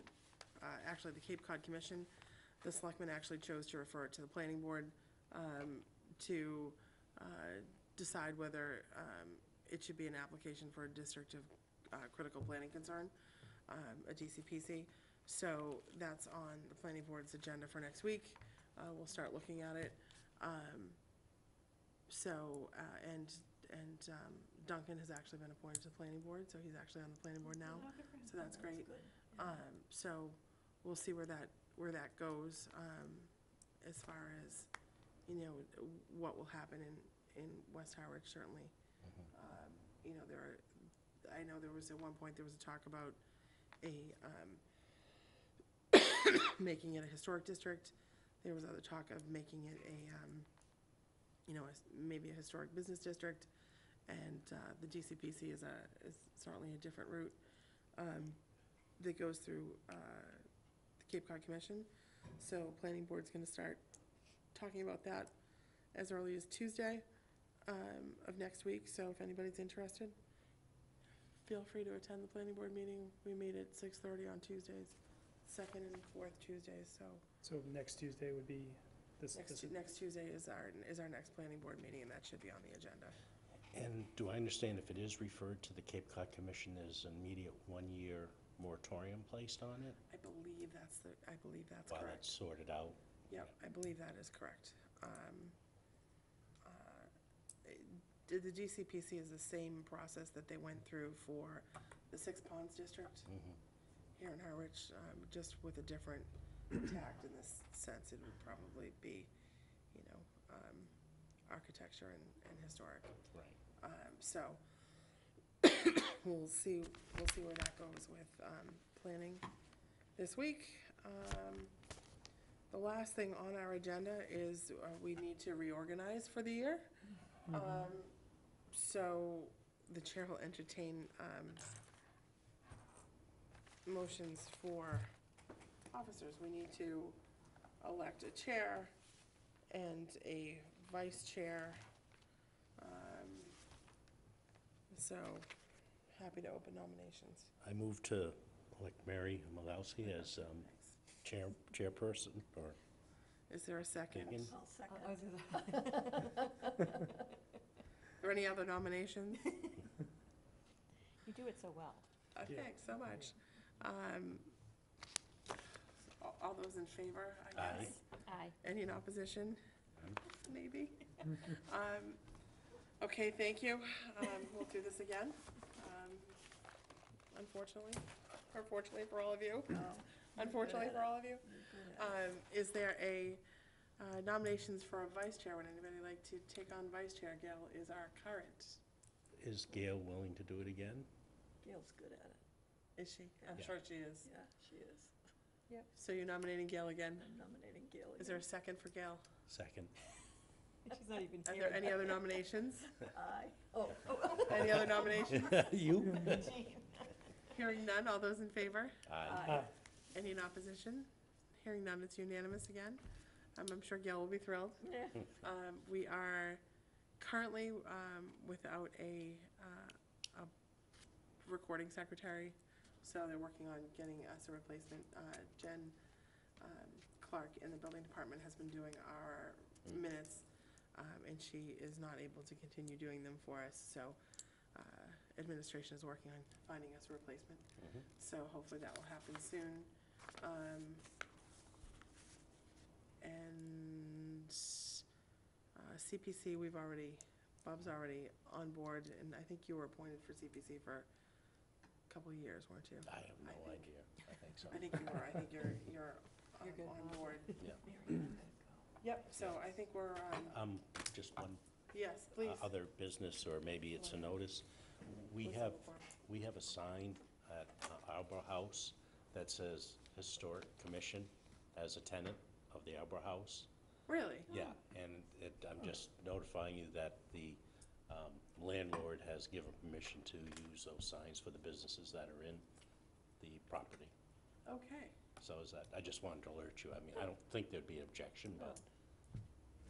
actually, the Cape Cod Commission. The selectmen actually chose to refer it to the planning board to decide whether it should be an application for a district of critical planning concern, a DCPC. So that's on the planning board's agenda for next week. We'll start looking at it. Duncan has actually been appointed to the planning board, so he's actually on the planning board now. So that's great. So we'll see where that goes, as far as, you know, what will happen in West Harwich, certainly. You know, I know there was, at one point, there was a talk about making it a historic district. There was other talk of making it maybe a historic business district. And the DCPC is certainly a different route that goes through the Cape Cod Commission. So planning board's gonna start talking about that as early as Tuesday of next week. So if anybody's interested, feel free to attend the planning board meeting. We meet at 6:30 on Tuesdays, second and fourth Tuesdays, so. So next Tuesday would be this. Next Tuesday is our next planning board meeting, and that should be on the agenda. And do I understand if it is referred to the Cape Cod Commission, there's an immediate one-year moratorium placed on it? I believe that's While correct. it's sorted out? Yep, I believe that is correct. The DCPC is the same process that they went through for the Six Ponds District here in Harwich, just with a different tact in this sense. It would probably be, you know, architecture and historic. Right. So we'll see where that goes with planning this week. The last thing on our agenda is we need to reorganize for the year. So the chair will entertain motions for officers. We need to elect a chair and a vice chair. So happy to open nominations. I move to elect Mary Malowski as chairperson, or Is there a second? Megan? I'll second. Are there any other nominations? You do it so well. Thanks so much. All those in favor, I Aye. guess? Aye. Any in opposition? Maybe. Okay, thank you. We'll do this again. Unfortunately, or fortunately for all of you. Unfortunately for all of you. Is there a nominations for a vice chair? Would anybody like to take on vice chair? Gail is our current. Is Gail willing to do it again? Gail's good at it. Is she? I'm Yeah. sure she is. Yeah, she is. So you're nominating Gail again? I'm nominating Gail again. Is there a second for Gail? Second. She's not even Are here. there any other nominations? Aye. Oh. Any other nominations? You? Hearing none, all those in favor? Aye. Any in opposition? Hearing none, it's unanimous again. I'm sure Gail will be thrilled. Yeah. We are currently without a recording secretary, so they're working on getting us a replacement. Jen Clark in the building department has been doing our minutes, and she is not able to continue doing them for us, so administration is working on finding us a replacement. So hopefully that will happen soon. And CPC, Bob's already on board, and I think you were appointed for CPC for a couple of years, weren't you? I have no idea. I think so. I think you were. I think you're on board. Yeah. Yep, so I think we're, Just one yes, please. other business, or maybe it's a notice. We have a sign at Arbor House that says Historic Commission as a tenant of the Arbor House. Really? Yeah, and I'm just notifying you that the landlord has given permission to use those signs for the businesses that are in the property. Okay. So is that, I just wanted to alert you. I mean, I don't think there'd be an objection, but,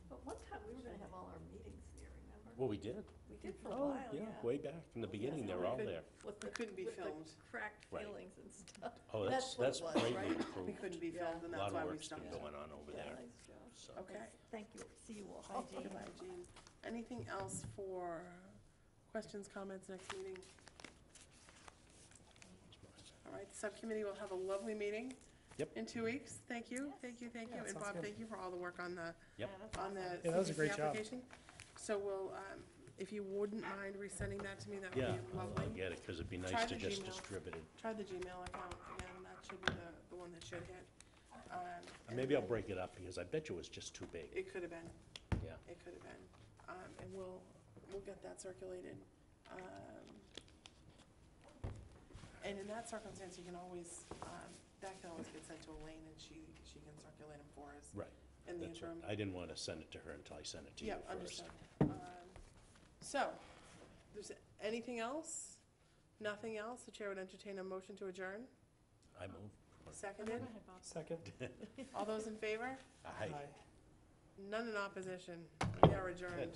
But one time, we were gonna have all our meetings there, remember? well, we did. We did for a Oh, while, yeah. way back in the beginning, they were all there. With We couldn't be with the filmed. cracked Right. feelings and stuff. Oh, that's what it was, greatly right? We improved. couldn't be Yeah. filmed, and A that's lot why of we work's been stopped. going on over Yeah, there, nice job. so. Okay. Thank you, see you all. Bye, Jean. Goodbye, Jean. Anything else for questions, comments, next meeting? All right, the subcommittee will have a lovely meeting. Yep. In 2 weeks. Thank you, thank you, thank you. Yeah, And sounds Bob, good. thank you for all the work on the, Yep. on the Yeah, that was a CPC great job. application. So we'll, if you wouldn't mind resending that to me, that would Yeah, be I'll lovely. get it, because it'd be Try nice the to just Gmail. distribute it. Try the Gmail account again, that should be the one that should hit. And Maybe I'll then break it up, because I bet you it was just too big. It could have been. Yeah. It could have been. And we'll get that circulated. And in that circumstance, you can always, that can always get sent to Elaine, and she can circulate them for us. Right. In the That's what- interim. I didn't want to send it to her until I sent it to you Yeah, first. understood. So, there's anything else? Nothing else? The chair would entertain a motion to adjourn. I move. Seconded? Second. All those in favor? Aye. None in opposition. We are adjourned.